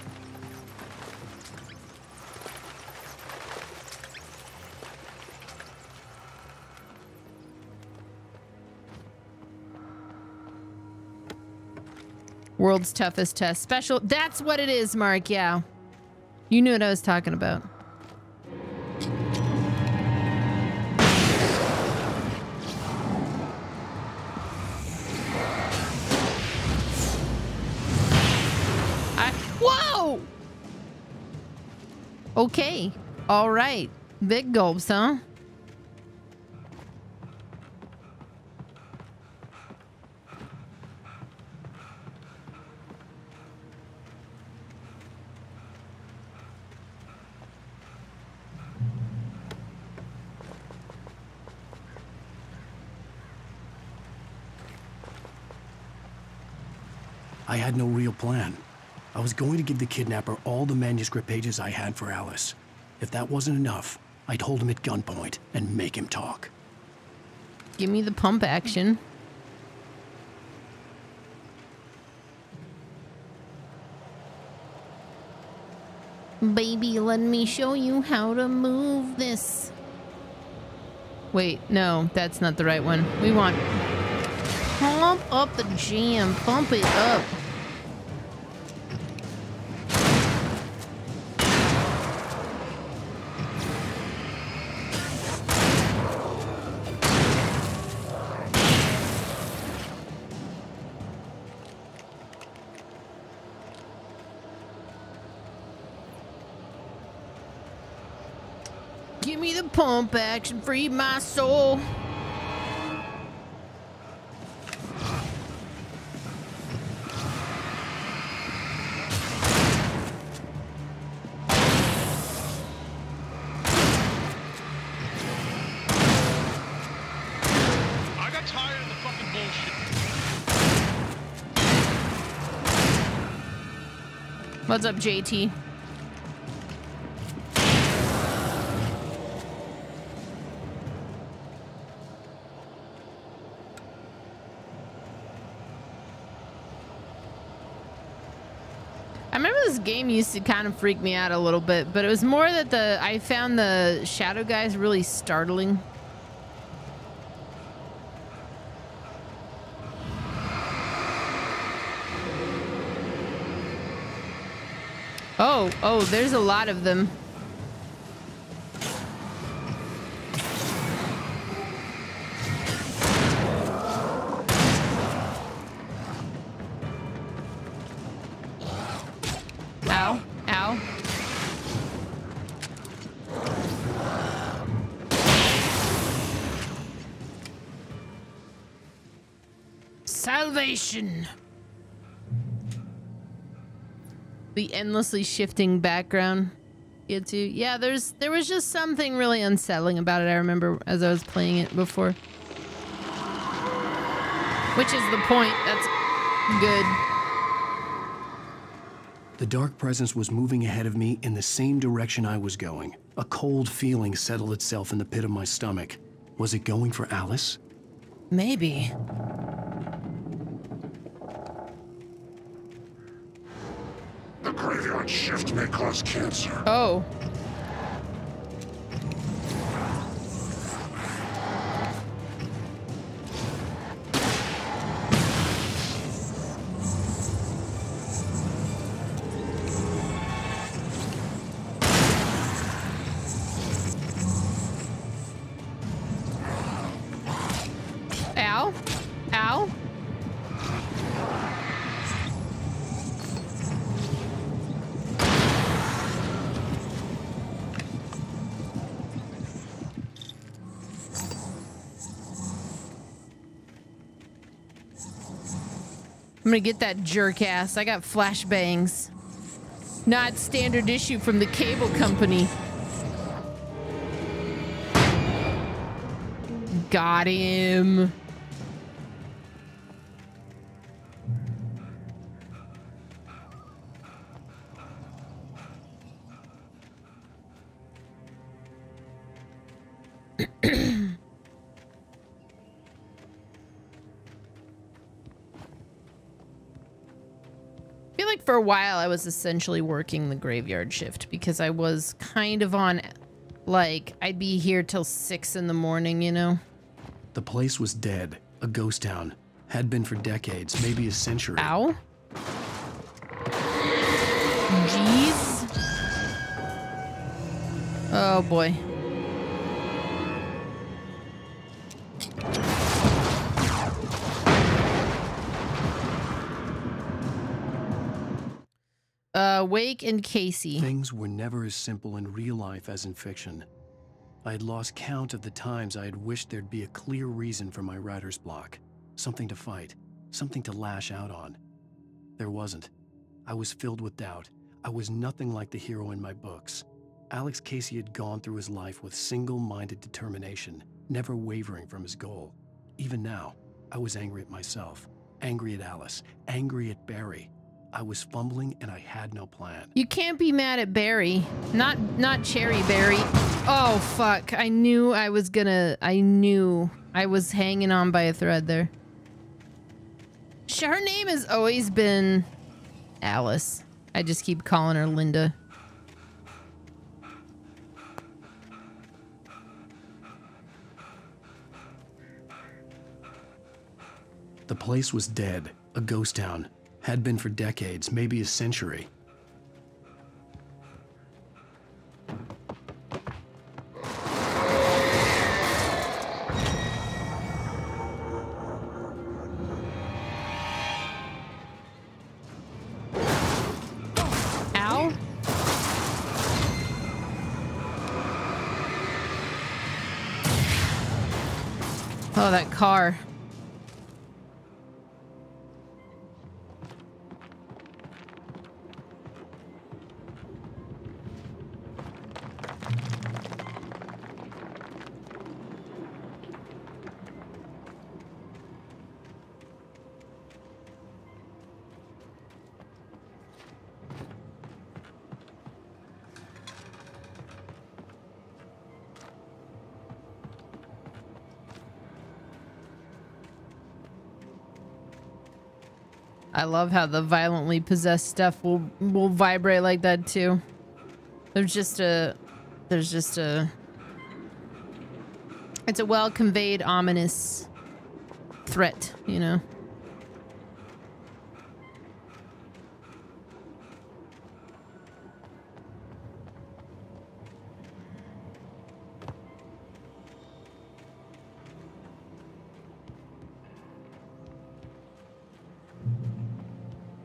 World's toughest test. Special. That's what it is, Mark. Yeah. You knew what I was talking about. Whoa! Okay. All right. Big gulps, huh? I had no real plan. I was going to give the kidnapper all the manuscript pages I had for Alice. If that wasn't enough, I'd hold him at gunpoint and make him talk. Give me the pump action. Baby, let me show you how to move this. Wait, no, that's not the right one. We want... Pump up the jam. Pump it up. Give me the pump action, free my soul. I got tired of the fucking bullshit. What's up, JT? I remember this game used to kind of freak me out a little bit, but it was more that I found the shadow guys really startling. Oh, there's a lot of them. Ow, ow. Salvation. The endlessly shifting background. Get to, yeah, there was just something really unsettling about it. I remember as I was playing it before. Which is the point. That's good. The dark presence was moving ahead of me in the same direction I was going. A cold feeling settled itself in the pit of my stomach. Was it going for Alice? Maybe. The graveyard shift may cause cancer. Oh. Ow. Ow. I'm gonna get that jerk ass. I got flashbangs. Not standard issue from the cable company. Got him. I feel like for a while I was essentially working the graveyard shift because I was kind of on, like, I'd be here till 6 in the morning, you know? The place was dead, a ghost town. Had been for decades, maybe a century. Ow. Jeez. Oh boy. Wake and Casey. Things were never as simple in real life as in fiction. I had lost count of the times I had wished there'd be a clear reason for my writer's block. Something to fight, something to lash out on. There wasn't. I was filled with doubt. I was nothing like the hero in my books. Alex Casey had gone through his life with single-minded determination, never wavering from his goal. Even now, I was angry at myself, angry at Alice, angry at Barry. I was fumbling and I had no plan. You can't be mad at Barry. Not Cherry Barry. Oh, fuck. I knew I was hanging on by a thread there. Her name has always been Alice. I just keep calling her Linda. The place was dead, a ghost town. Had been for decades, maybe a century. Ow. Oh, that car. I love how the violently possessed stuff will vibrate like that too. There's just a it's a well conveyed ominous threat, you know.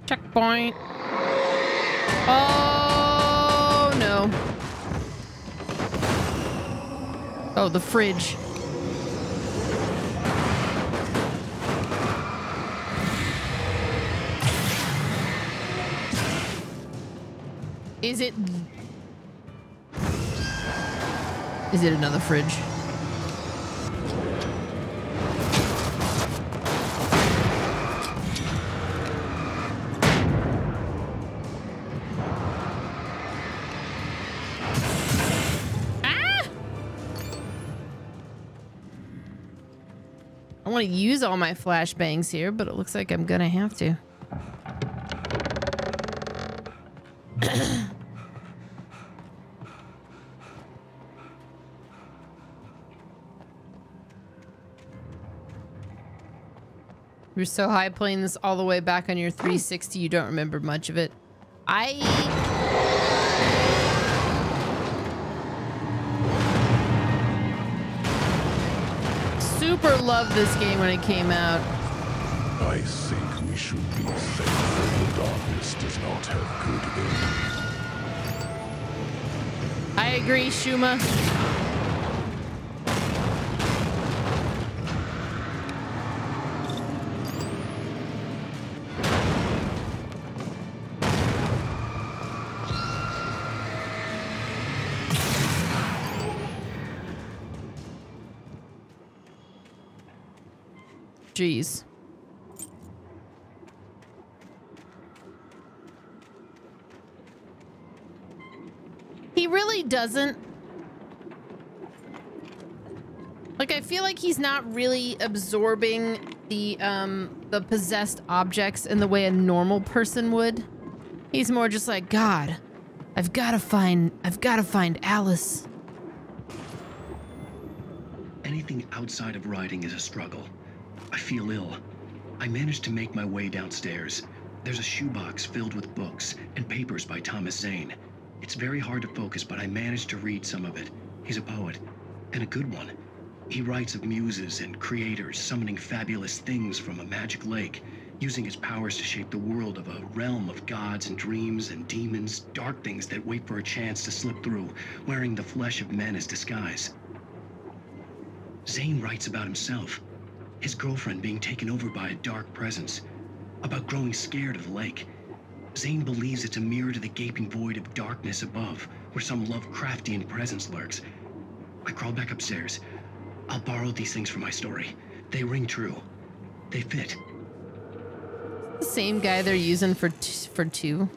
Checkpoint. Oh no. Oh, the fridge. Is it another fridge? I want to use all my flashbangs here, but it looks like I'm gonna have to. You're so high playing this all the way back on your 360, you don't remember much of it. Super loved this game when it came out. I think we should be thankful the darkness does not have good end. I agree, Shuma. Jeez. He really doesn't. Like, I feel like he's not really absorbing the possessed objects in the way a normal person would. He's more just like, God, I've got to find Alice. Anything outside of writing is a struggle. I feel ill. I managed to make my way downstairs. There's a shoebox filled with books and papers by Thomas Zane. It's very hard to focus, but I managed to read some of it. He's a poet, and a good one. He writes of muses and creators summoning fabulous things from a magic lake. using his powers to shape the world of a realm of gods and dreams and demons, dark things that wait for a chance to slip through, wearing the flesh of men as disguise. Zane writes about himself, his girlfriend being taken over by a dark presence, about growing scared of the lake. Zane believes it's a mirror to the gaping void of darkness above, where some Lovecraftian presence lurks. I crawl back upstairs. I'll borrow these things for my story. They ring true. They fit. The same guy they're using for two.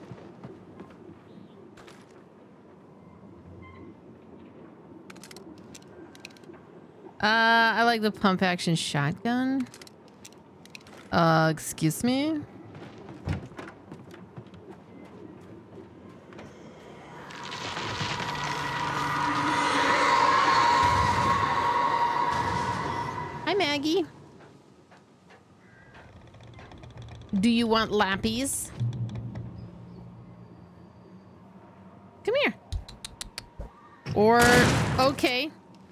I like the pump action shotgun. Excuse me. Hi, Maggie. Do you want lappies? Come here. Or, okay.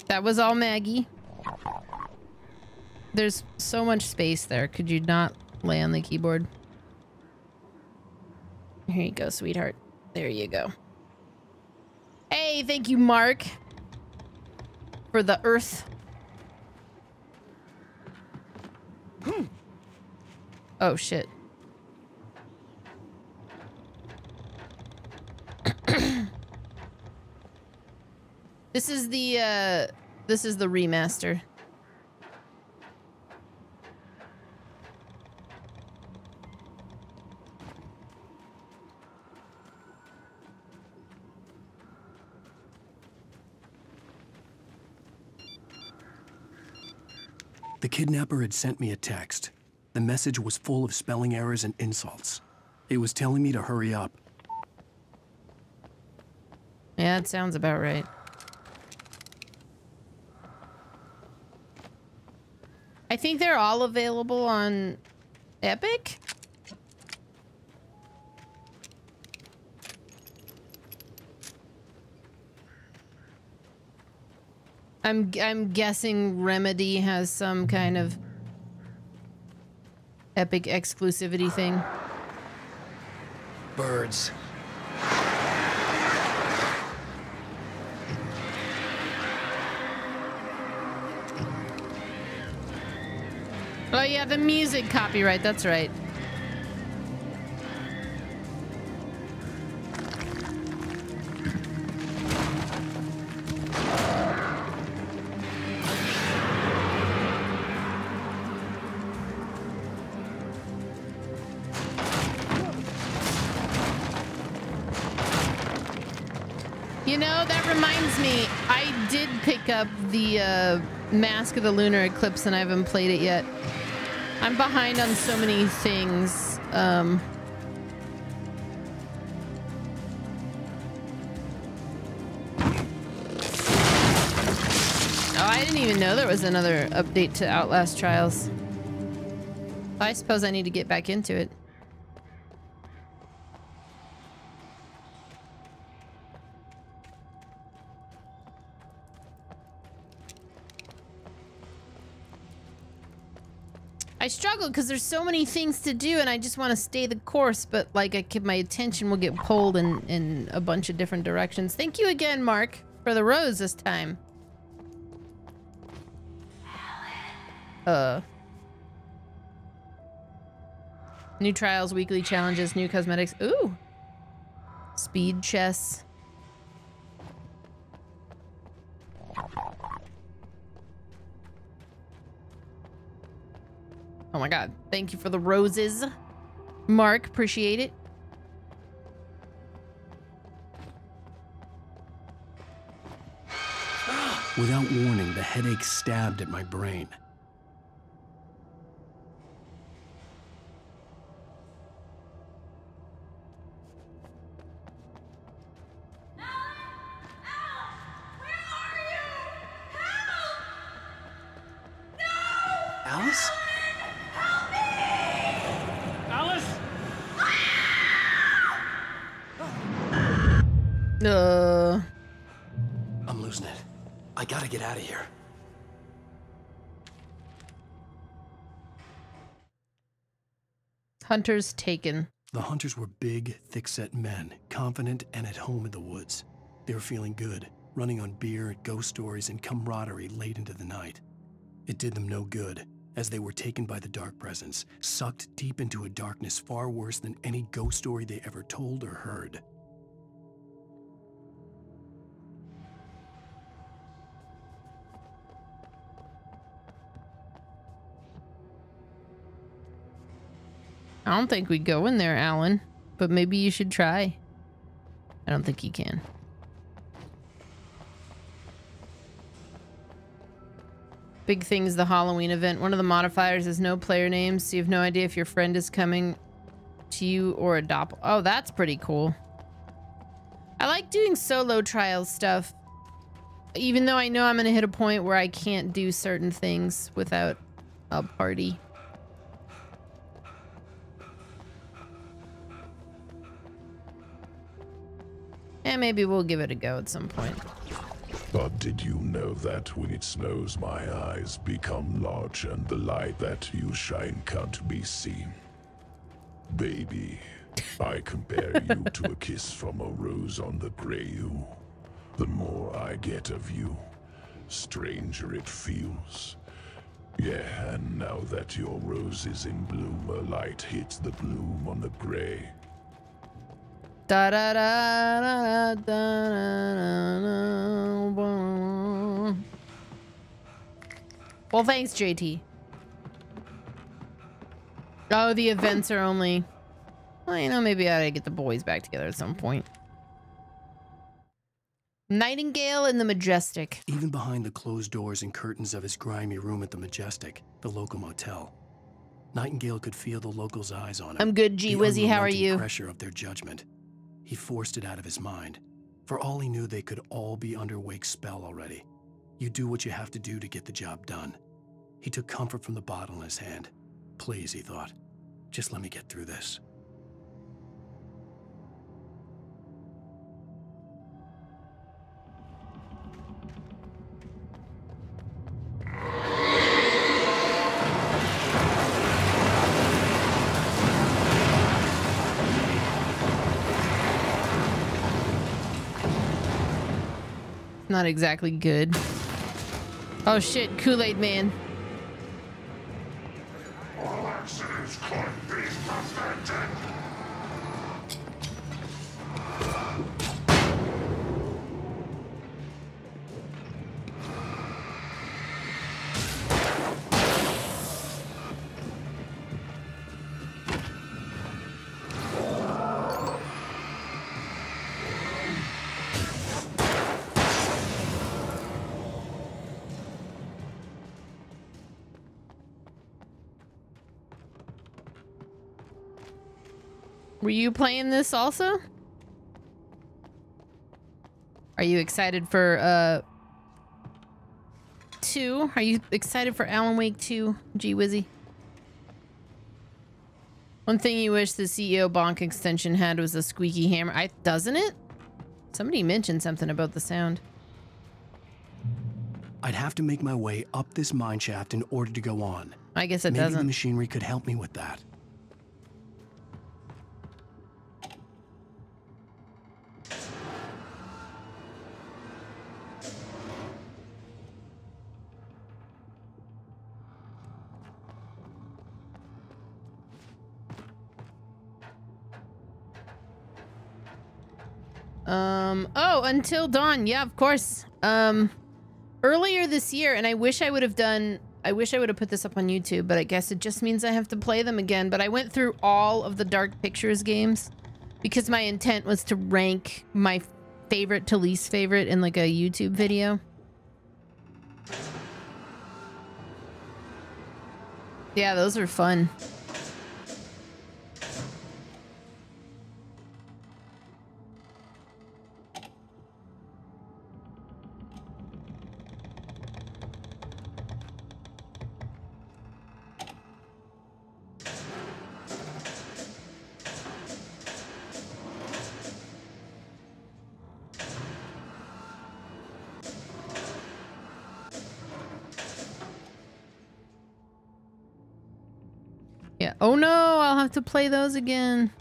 That was all Maggie. There's so much space there. Could you not lay on the keyboard? Here you go, sweetheart. There you go. Hey, thank you, Mark, for the earth. Oh, shit. This is the remaster. The kidnapper had sent me a text. The message was full of spelling errors and insults. It was telling me to hurry up. Yeah, it sounds about right. I think they're all available on Epic. I'm guessing Remedy has some kind of Epic exclusivity thing. Birds. Oh yeah, the music copyright, that's right. You know, that reminds me, I did pick up the Mask of the Lunar Eclipse and I haven't played it yet. I'm behind on so many things. Oh, I didn't even know there was another update to Outlast Trials. I suppose I need to get back into it. I struggle because there's so many things to do and I just want to stay the course, but like my attention will get pulled in a bunch of different directions. Thank you again, Mark, for the rose this time. New trials, weekly challenges, new cosmetics. Ooh. Speed chess. Oh my god. Thank you for the roses, Mark. Appreciate it. Without warning, the headache stabbed at my brain. Alice? I'm losing it. I gotta get out of here. Hunters taken. The hunters were big, thick-set men, confident and at home in the woods. They were feeling good, running on beer, ghost stories, and camaraderie late into the night. It did them no good, as they were taken by the dark presence, sucked deep into a darkness far worse than any ghost story they ever told or heard. I don't think we go in there, Alan, but maybe you should try. I don't think you can. Big thing is the Halloween event. One of the modifiers is no player names, so you have no idea if your friend is coming to you or a doppel. Oh, that's pretty cool. I like doing solo trial stuff, even though I know I'm gonna hit a point where I can't do certain things without a party. And maybe we'll give it a go at some point. But did you know that when it snows, my eyes become large and the light that you shine can't be seen? Baby, I compare you to a kiss from a rose on the grave. The more I get of you, stranger it feels. Yeah, and now that your rose is in bloom, a light hits the gloom on the gray. Da da da da da da da. Well, thanks, JT. Oh, the events are only. Well, you know, maybe I ought to get the boys back together at some point. Nightingale in the Majestic. Even behind the closed doors and curtains of his grimy room at the Majestic, the local motel, Nightingale could feel the locals' eyes on him. I'm good, G Wizzy. How are you? The pressure of their judgment. He forced it out of his mind. For all he knew, they could all be under Wake's spell already. You do what you have to do to get the job done. He took comfort from the bottle in his hand. Please, he thought, just let me get through this. Not exactly good. Oh shit, Kool-Aid Man. All accidents could be prevented. Were you playing this also? Are you excited for 2? Are you excited for Alan Wake 2, G Wizzy? One thing you wish the CEO Bonk extension had was a squeaky hammer. Doesn't it? Somebody mentioned something about the sound. I'd have to make my way up this mine shaft in order to go on. I guess it Maybe doesn't. The machinery could help me with that. Oh, Until Dawn. Yeah, of course. Earlier this year, and I wish I would have put this up on YouTube, but I guess it just means I have to play them again. But I went through all of the Dark Pictures games because my intent was to rank my favorite to least favorite in like a YouTube video. Yeah, those are fun. Oh no, I'll have to play those again.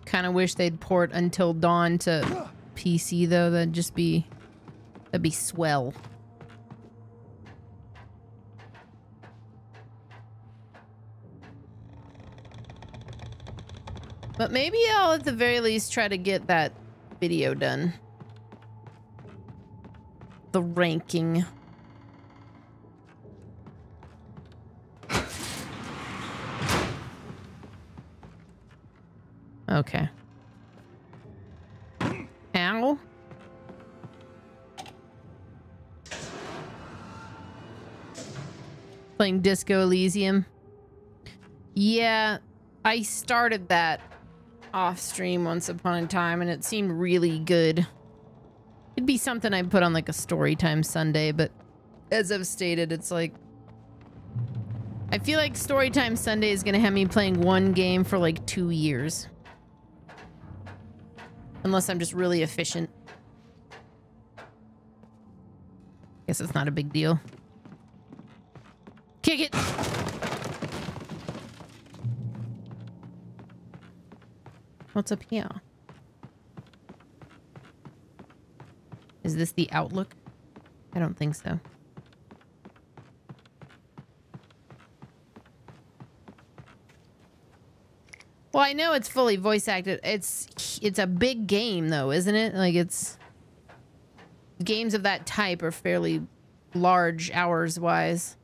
Kind of wish they'd port Until Dawn to PC though. That'd be swell. But maybe I'll at the very least try to get that video done. The ranking. Okay. Ow. Playing Disco Elysium. Yeah, I started that off stream once upon a time and it seemed really good. It'd be something I'd put on like a Storytime Sunday, but as I've stated, it's like I feel like Storytime Sunday is gonna have me playing one game for like 2 years. Unless I'm just really efficient. Guess it's not a big deal. Kick it! What's up here? Is this the Outlook? I don't think so. Well, I know it's fully voice acted. It's a big game though, isn't it? Like games of that type are fairly large hours wise.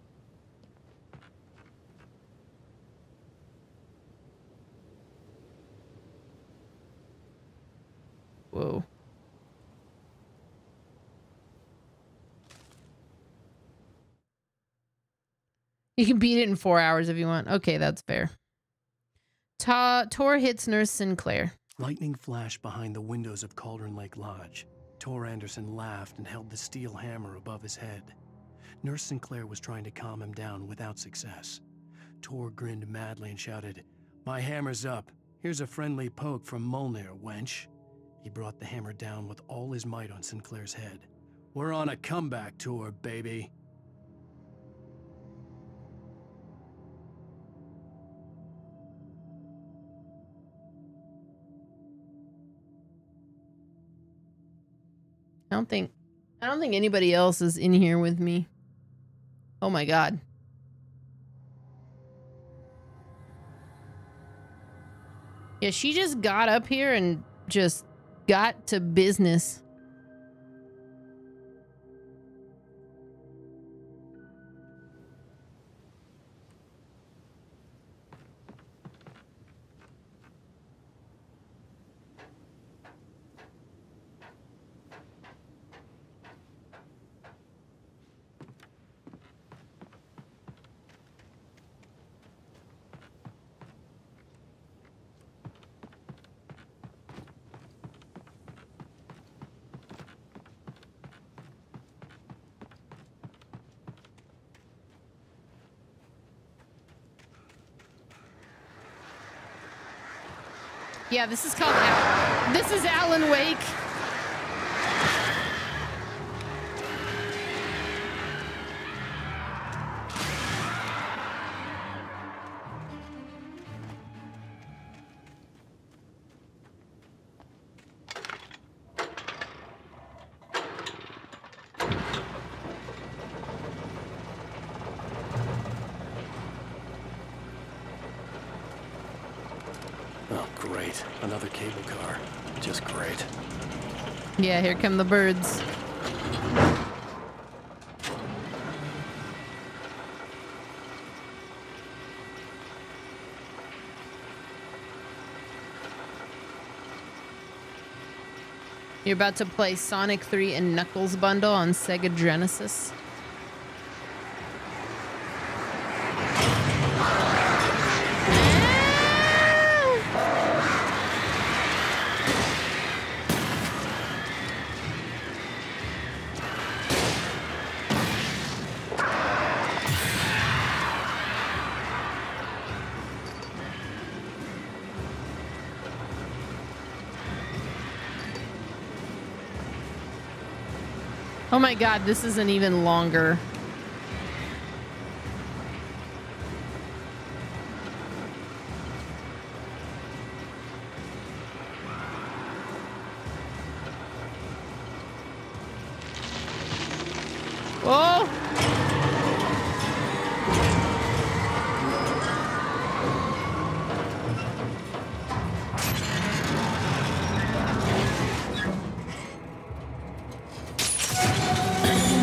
Whoa. You can beat it in 4 hours if you want. Okay, that's fair. Tor hits Nurse Sinclair. Lightning flashed behind the windows of Cauldron Lake Lodge. Tor Anderson laughed and held the steel hammer above his head. Nurse Sinclair was trying to calm him down without success. Tor grinned madly and shouted, "My hammer's up. Here's a friendly poke from Molnir, wench." He brought the hammer down with all his might on Sinclair's head. "We're on a comeback tour, baby." I don't think anybody else is in here with me. Oh my god. Yeah, she just got up here and just got to business. Yeah, this is Alan Wake. Oh, great. Another cable car. Just great. Yeah, here come the birds. You're about to play Sonic 3 and Knuckles bundle on Sega Genesis. Oh my god, this isn't even longer. Oh!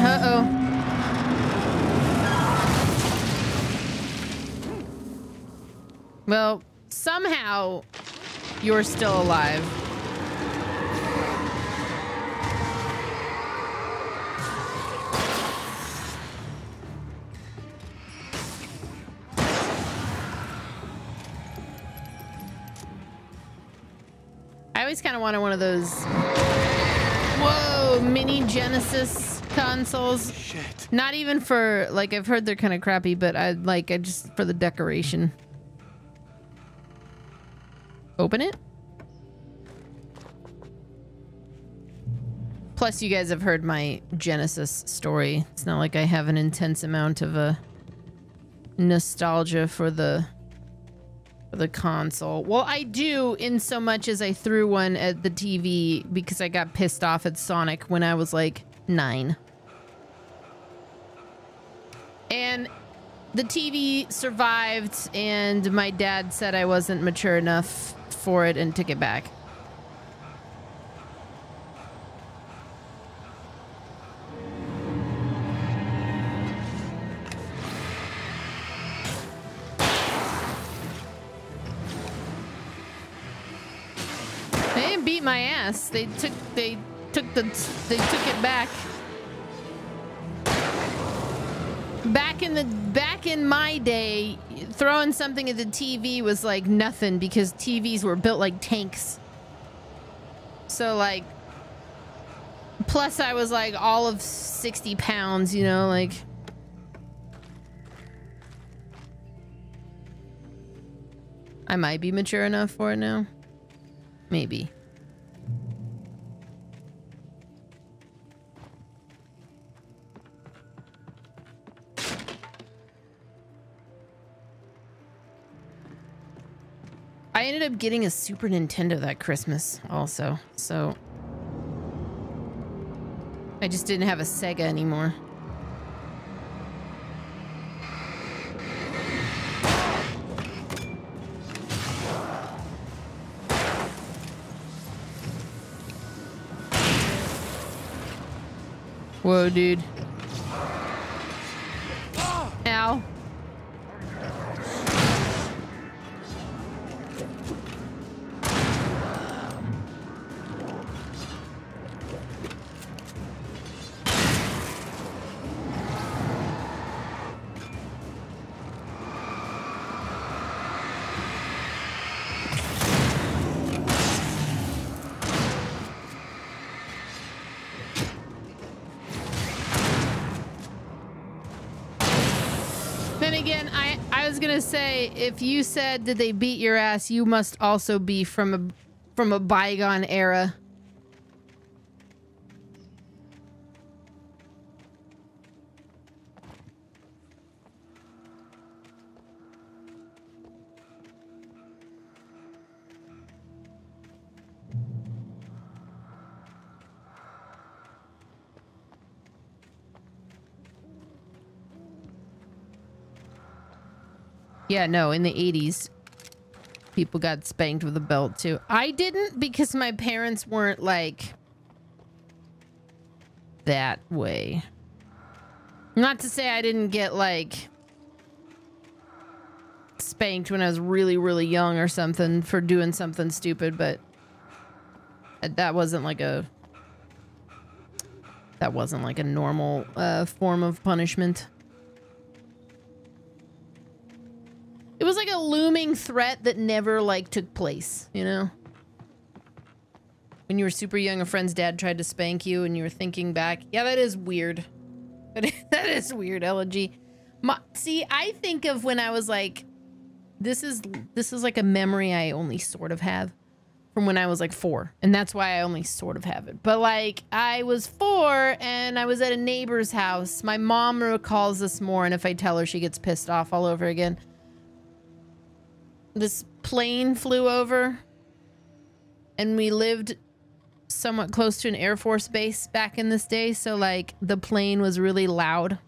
Uh-oh. Well, somehow you're still alive. I always kind of wanted one of those, whoa, mini Genesis consoles. Shit. Not even for, like, I've heard they're kind of crappy, but I just for the decoration. Open it. Plus, you guys have heard my Genesis story. It's not like I have an intense amount of nostalgia for the console. Well, I do, in so much as I threw one at the TV because I got pissed off at Sonic when I was like 9. And the TV survived, and my dad said I wasn't mature enough for it and took it back. They didn't beat my ass. They took it back. Back in my day, throwing something at the TV was like nothing because TVs were built like tanks. So like, plus I was like all of 60 pounds, you know, like. I might be mature enough for it now. Maybe. I ended up getting a Super Nintendo that Christmas also, so I just didn't have a Sega anymore. Whoa, dude. Ow. Then again, I was gonna say, if you said did they beat your ass, you must also be from a bygone era. Yeah, no, in the 80s, people got spanked with a belt too. I didn't because my parents weren't like that way. Not to say I didn't get like spanked when I was really, really young or something for doing something stupid, but that wasn't like a normal form of punishment. It was like a looming threat that never like took place, you know? When you were super young, a friend's dad tried to spank you and you were thinking back, yeah, that is weird. That is weird, Elegy. See, I think of when I was like, this is like a memory I only sort of have. from when I was like 4. And that's why I only sort of have it. But like I was 4 and I was at a neighbor's house. My mom recalls this more, and if I tell her, she gets pissed off all over again. This plane flew over and we lived somewhat close to an Air Force base back in this day. So like the plane was really loud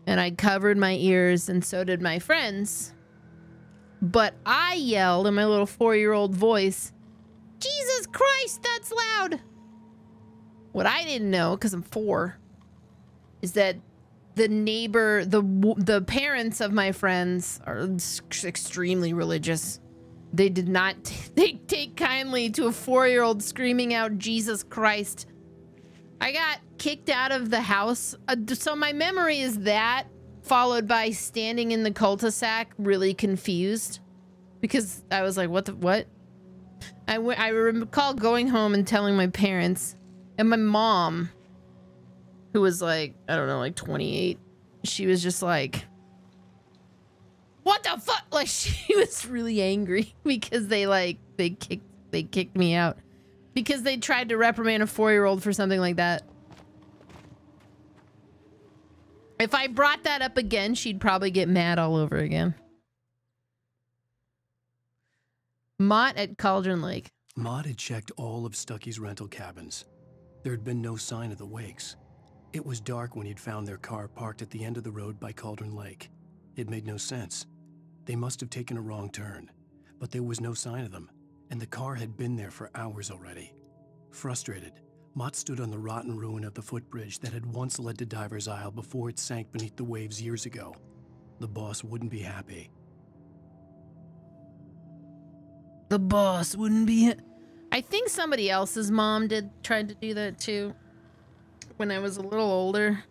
and I covered my ears, and so did my friends. But I yelled in my little 4-year-old voice, "Jesus Christ, that's loud!" What I didn't know, because I'm 4, is that the neighbor, the parents of my friends are extremely religious. They did not take kindly to a 4-year-old screaming out, "Jesus Christ." I got kicked out of the house. So my memory is that, followed by standing in the cul-de-sac really confused. Because I was like, what? I recall going home and telling my parents. And my mom, who was like, I don't know, like 28. She was just like, what the fuck? Like, she was really angry because they kicked me out. Because they tried to reprimand a 4-year-old for something like that. If I brought that up again, she'd probably get mad all over again. Mott at Cauldron Lake. Mott had checked all of Stucky's rental cabins. There had been no sign of the Wakes. It was dark when he'd found their car parked at the end of the road by Cauldron Lake. It made no sense. They must have taken a wrong turn, but there was no sign of them, and the car had been there for hours already. Frustrated, Mott stood on the rotten ruin of the footbridge that had once led to Diver's Isle before it sank beneath the waves years ago. The boss wouldn't be happy. The boss wouldn't be... I think somebody else's mom tried to do that too when I was a little older.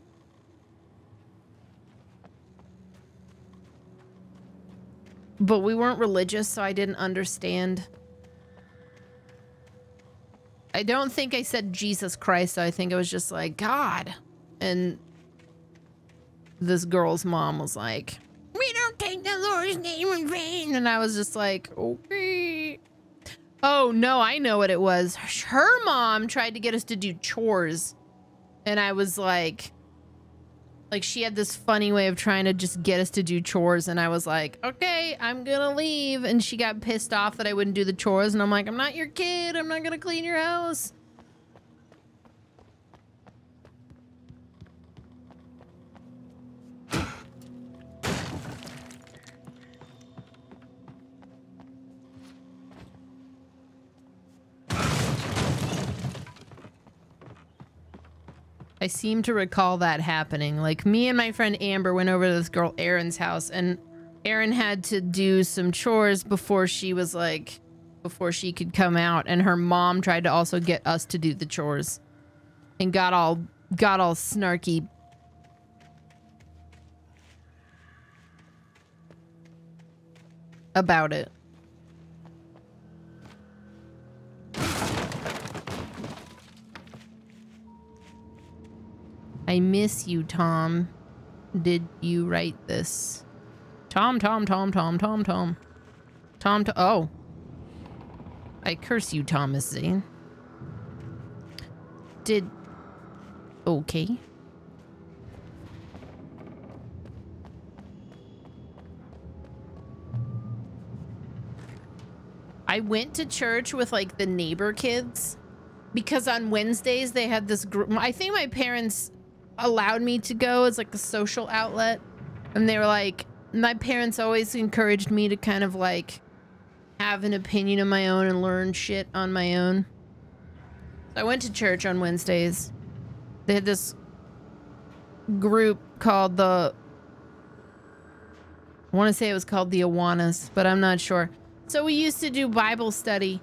But we weren't religious, so I didn't understand. I don't think I said Jesus Christ, though. I think it was just like, God. And this girl's mom was like, "We don't take the Lord's name in vain." And I was just like, okay. Oh, no, I know what it was. Her mom tried to get us to do chores. And I was like she had this funny way of trying to just get us to do chores. And I was like, okay, I'm gonna leave. And she got pissed off that I wouldn't do the chores. And I'm like, I'm not your kid. I'm not gonna clean your house. I seem to recall that happening. Like, me and my friend Amber went over to this girl Erin's house, and Erin had to do some chores before she could come out, and her mom tried to also get us to do the chores and got all snarky. About it. I miss you, Tom. Did you write this? Tom. Oh. I curse you, Thomas Zane. Okay. I went to church with like the neighbor kids because on Wednesdays they had this group. I think my parents allowed me to go as like a social outlet, and they were like, my parents always encouraged me to kind of like have an opinion of my own and learn shit on my own. So I went to church on Wednesdays. They had this group called I want to say it was called the Awanas, but I'm not sure. So we used to do Bible study,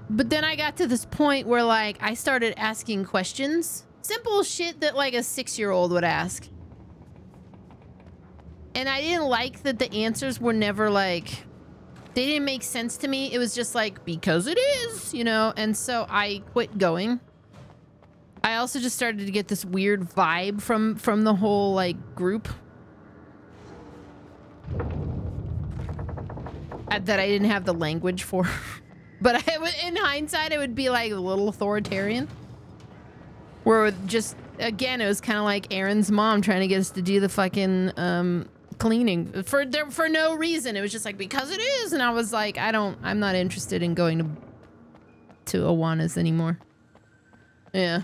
but then I got to this point where like I started asking questions. Simple shit that like a 6-year-old would ask. And I didn't like that the answers were never like, they didn't make sense to me. It was just like, because it is, you know? And so I quit going. I also just started to get this weird vibe from the whole like group. That I didn't have the language for. But in hindsight, it would be like a little authoritarian. Where it would just, again, it was kind of like Aaron's mom trying to get us to do the fucking cleaning for no reason. It was just like, because it is. And I was like, I'm not interested in going to Awana's anymore. Yeah.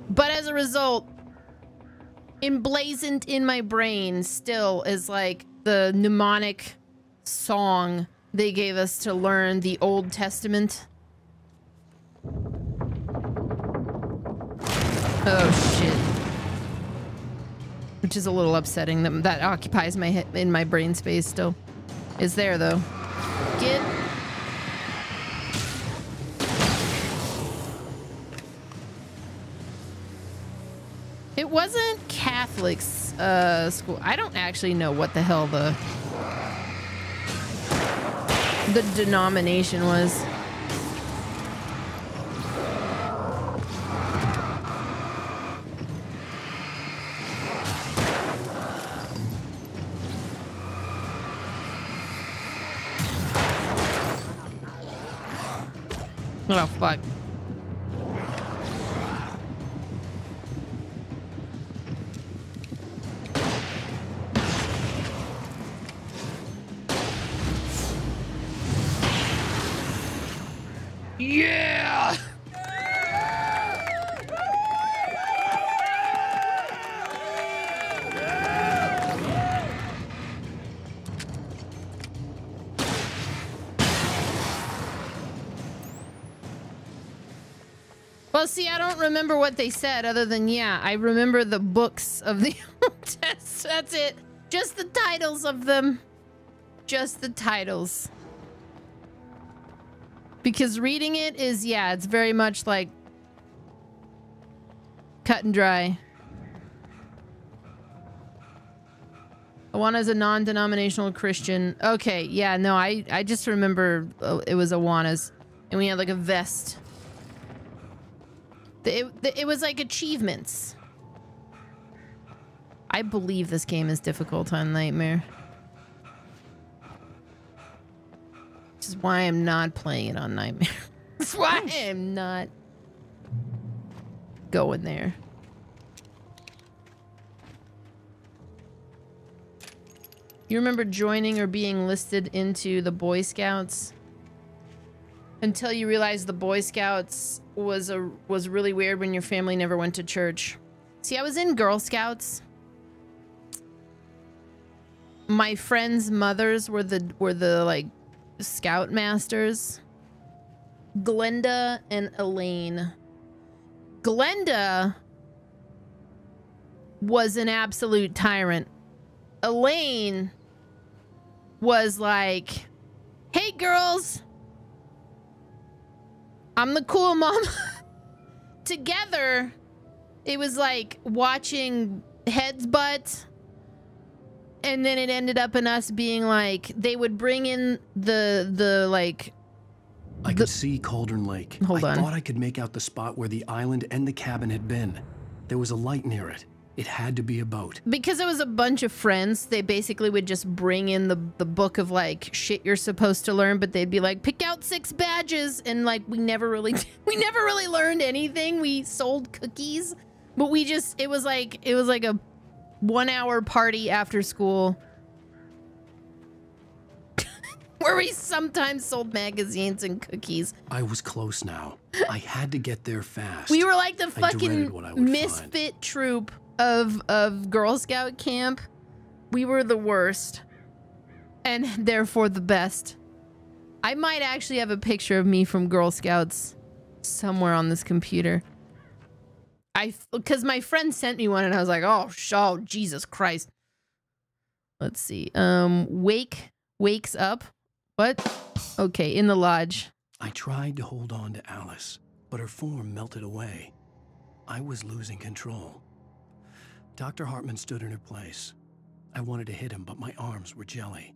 But as a result, emblazoned in my brain still is like the mnemonic song they gave us to learn the Old Testament. Oh shit. Which is a little upsetting. That occupies my head in my brain space still. Is there though. Get. It wasn't Catholic's school. I don't actually know what the hell the denomination was. Oh, fuck. Yeah! Well, see, I don't remember what they said other than, yeah, I remember the books of the Old Testament. That's it. Just the titles of them. Just the titles. Because reading it is, yeah, it's very much like cut and dry. Awana's a non-denominational Christian. Okay, yeah, no, I just remember it was Awana's. And we had like a vest. It was like achievements. I believe this game is difficult on Nightmare. Which is why I'm not playing it on Nightmare. That's why I am not going there. You remember joining or being listed into the Boy Scouts? Until you realized the Boy Scouts was really weird when your family never went to church. See, I was in Girl Scouts. My friends' mothers were the like Scout masters. Glenda and Elaine. Glenda was an absolute tyrant. Elaine was like, "Hey girls, I'm the cool mom." Together, it was like watching Heads Butt. And then it ended up in us being like, they would bring in the like... I could see Cauldron Lake. Hold on. I thought I could make out the spot where the island and the cabin had been. There was a light near it. It had to be a boat. Because it was a bunch of friends, they basically would just bring in the book of like shit you're supposed to learn, but they'd be like, pick out 6 badges, and like we never really learned anything. We sold cookies, but it was like a 1-hour party after school where we sometimes sold magazines and cookies. I was close now. I had to get there fast. We were like the fucking misfit troop of Girl Scout camp. We were the worst and therefore the best. I might actually have a picture of me from Girl Scouts somewhere on this computer. Because my friend sent me one and I was like, oh, Jesus Christ. Let's see. Wakes up. What? Okay, in the lodge. I tried to hold on to Alice, but her form melted away. I was losing control. Dr. Hartman stood in her place. I wanted to hit him, but my arms were jelly.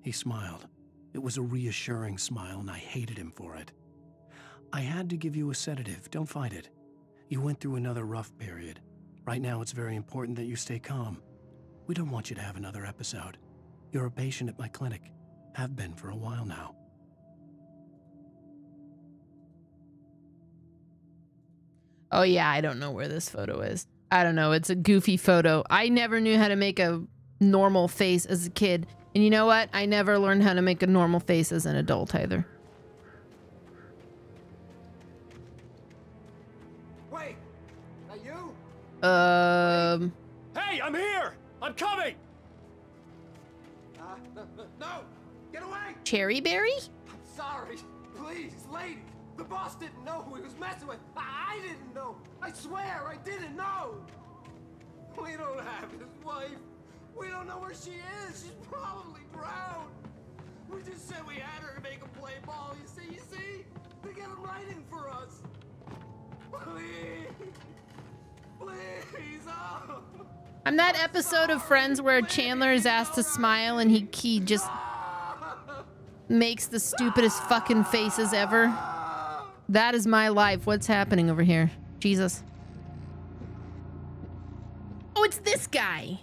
He smiled. It was a reassuring smile, and I hated him for it. I had to give you a sedative. Don't fight it. You went through another rough period. Right now, it's very important that you stay calm. We don't want you to have another episode. You're a patient at my clinic. Have been for a while now. Oh yeah, I don't know where this photo is. I don't know. It's a goofy photo. I never knew how to make a normal face as a kid. And you know what? I never learned how to make a normal face as an adult either. Wait, are you? Hey, I'm here! I'm coming! No! Get away! Cherry Berry? I'm sorry. Please, lady. The boss didn't know who he was messing with. I didn't know. I swear, I didn't know. We don't have his wife. We don't know where she is. She's probably drowned. We just said we had her to make him play ball. You see? To get him writing for us. Please. Please, oh. I'm that episode of Friends where Chandler is asked to smile and he just makes the stupidest fucking faces ever. That is my life. What's happening over here? Jesus. Oh, it's this guy.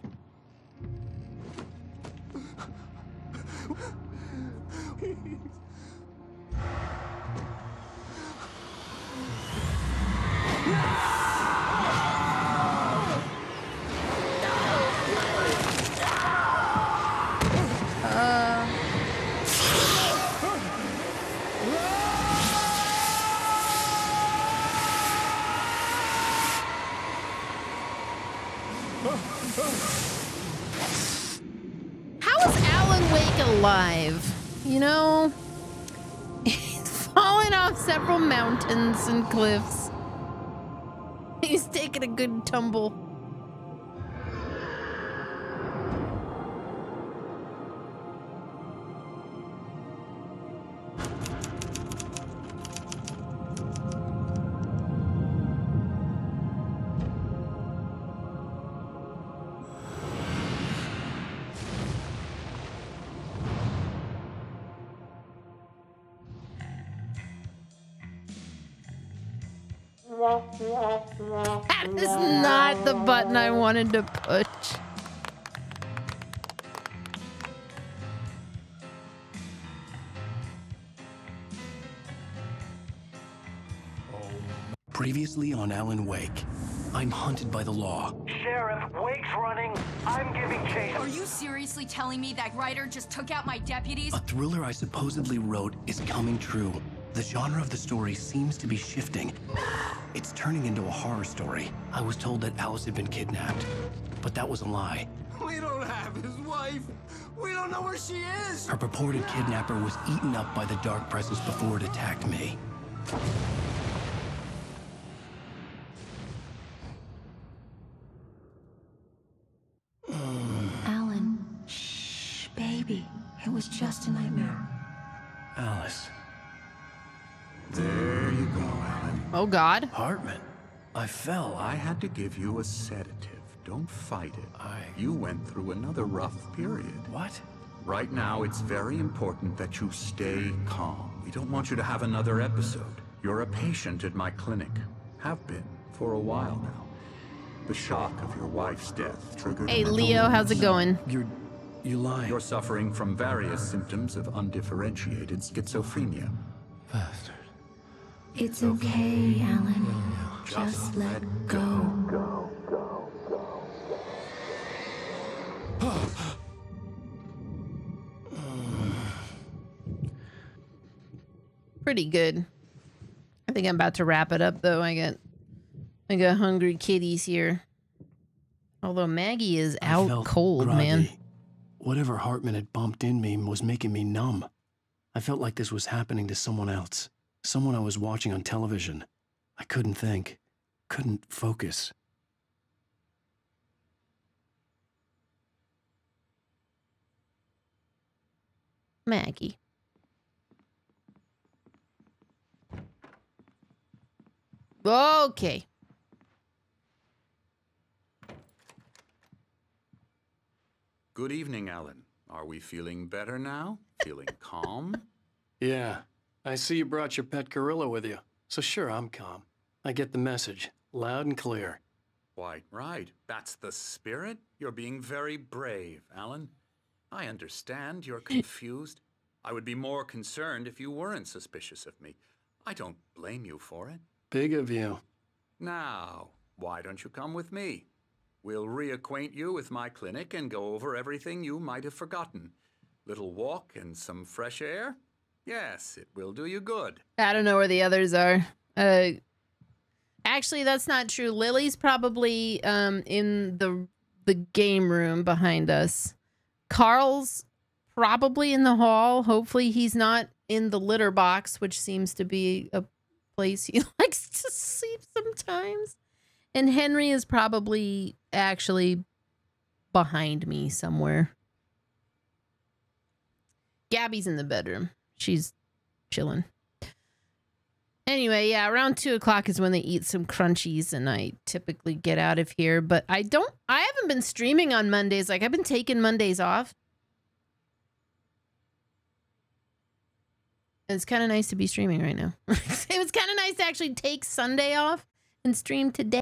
How is Alan Wake alive? You know, he's fallen off several mountains and cliffs. He's taking a good tumble. That is not the button I wanted to push. Previously on Alan Wake, I'm hunted by the law. Sheriff, Wake's running. I'm giving chase. Are you seriously telling me that writer just took out my deputies? A thriller I supposedly wrote is coming true. The genre of the story seems to be shifting. It's turning into a horror story. I was told that Alice had been kidnapped, but that was a lie. We don't have his wife. We don't know where she is. Her purported kidnapper was eaten up by the dark presence before it attacked me. Alan, shh, baby. It was just a nightmare. Alice. There you go, Alan. Oh, God. Hartman, I fell. I had to give you a sedative. Don't fight it. You went through another rough period. What? Right now, it's very important that you stay calm. We don't want you to have another episode. You're a patient at my clinic. Have been for a while now. The shock of your wife's death triggered... Hey, Leo, how's it going? You lie. You're suffering from various symptoms of undifferentiated schizophrenia. Bastard. It's okay, Alan. Just let go. Pretty good. I think I'm about to wrap it up, though. I got hungry kitties here. Although Maggie is out cold, groggy. man. Whatever Hartman had bumped in me was making me numb. I felt like this was happening to someone else. Someone I was watching on television. I couldn't think. Couldn't focus. Maggie. Okay. Good evening, Alan. Are we feeling better now? Feeling calm? Yeah. I see you brought your pet gorilla with you. So sure, I'm calm. I get the message. Loud and clear. Quite right. That's the spirit. You're being very brave, Alan. I understand you're confused. I would be more concerned if you weren't suspicious of me. I don't blame you for it. Big of you. Now, why don't you come with me? We'll reacquaint you with my clinic and go over everything you might have forgotten. Little walk and some fresh air? Yes, it will do you good. I don't know where the others are. Actually, that's not true. Lily's probably in the game room behind us. Carl's probably in the hall. Hopefully he's not in the litter box, which seems to be a place he likes to sleep sometimes. And Henry is probably actually behind me somewhere. Gabby's in the bedroom. She's chilling. Anyway, yeah, around 2 o'clock is when they eat some crunchies, and I typically get out of here. But I haven't been streaming on Mondays. Like, I've been taking Mondays off. And it's kind of nice to be streaming right now. It was kind of nice to actually take Sunday off and stream today.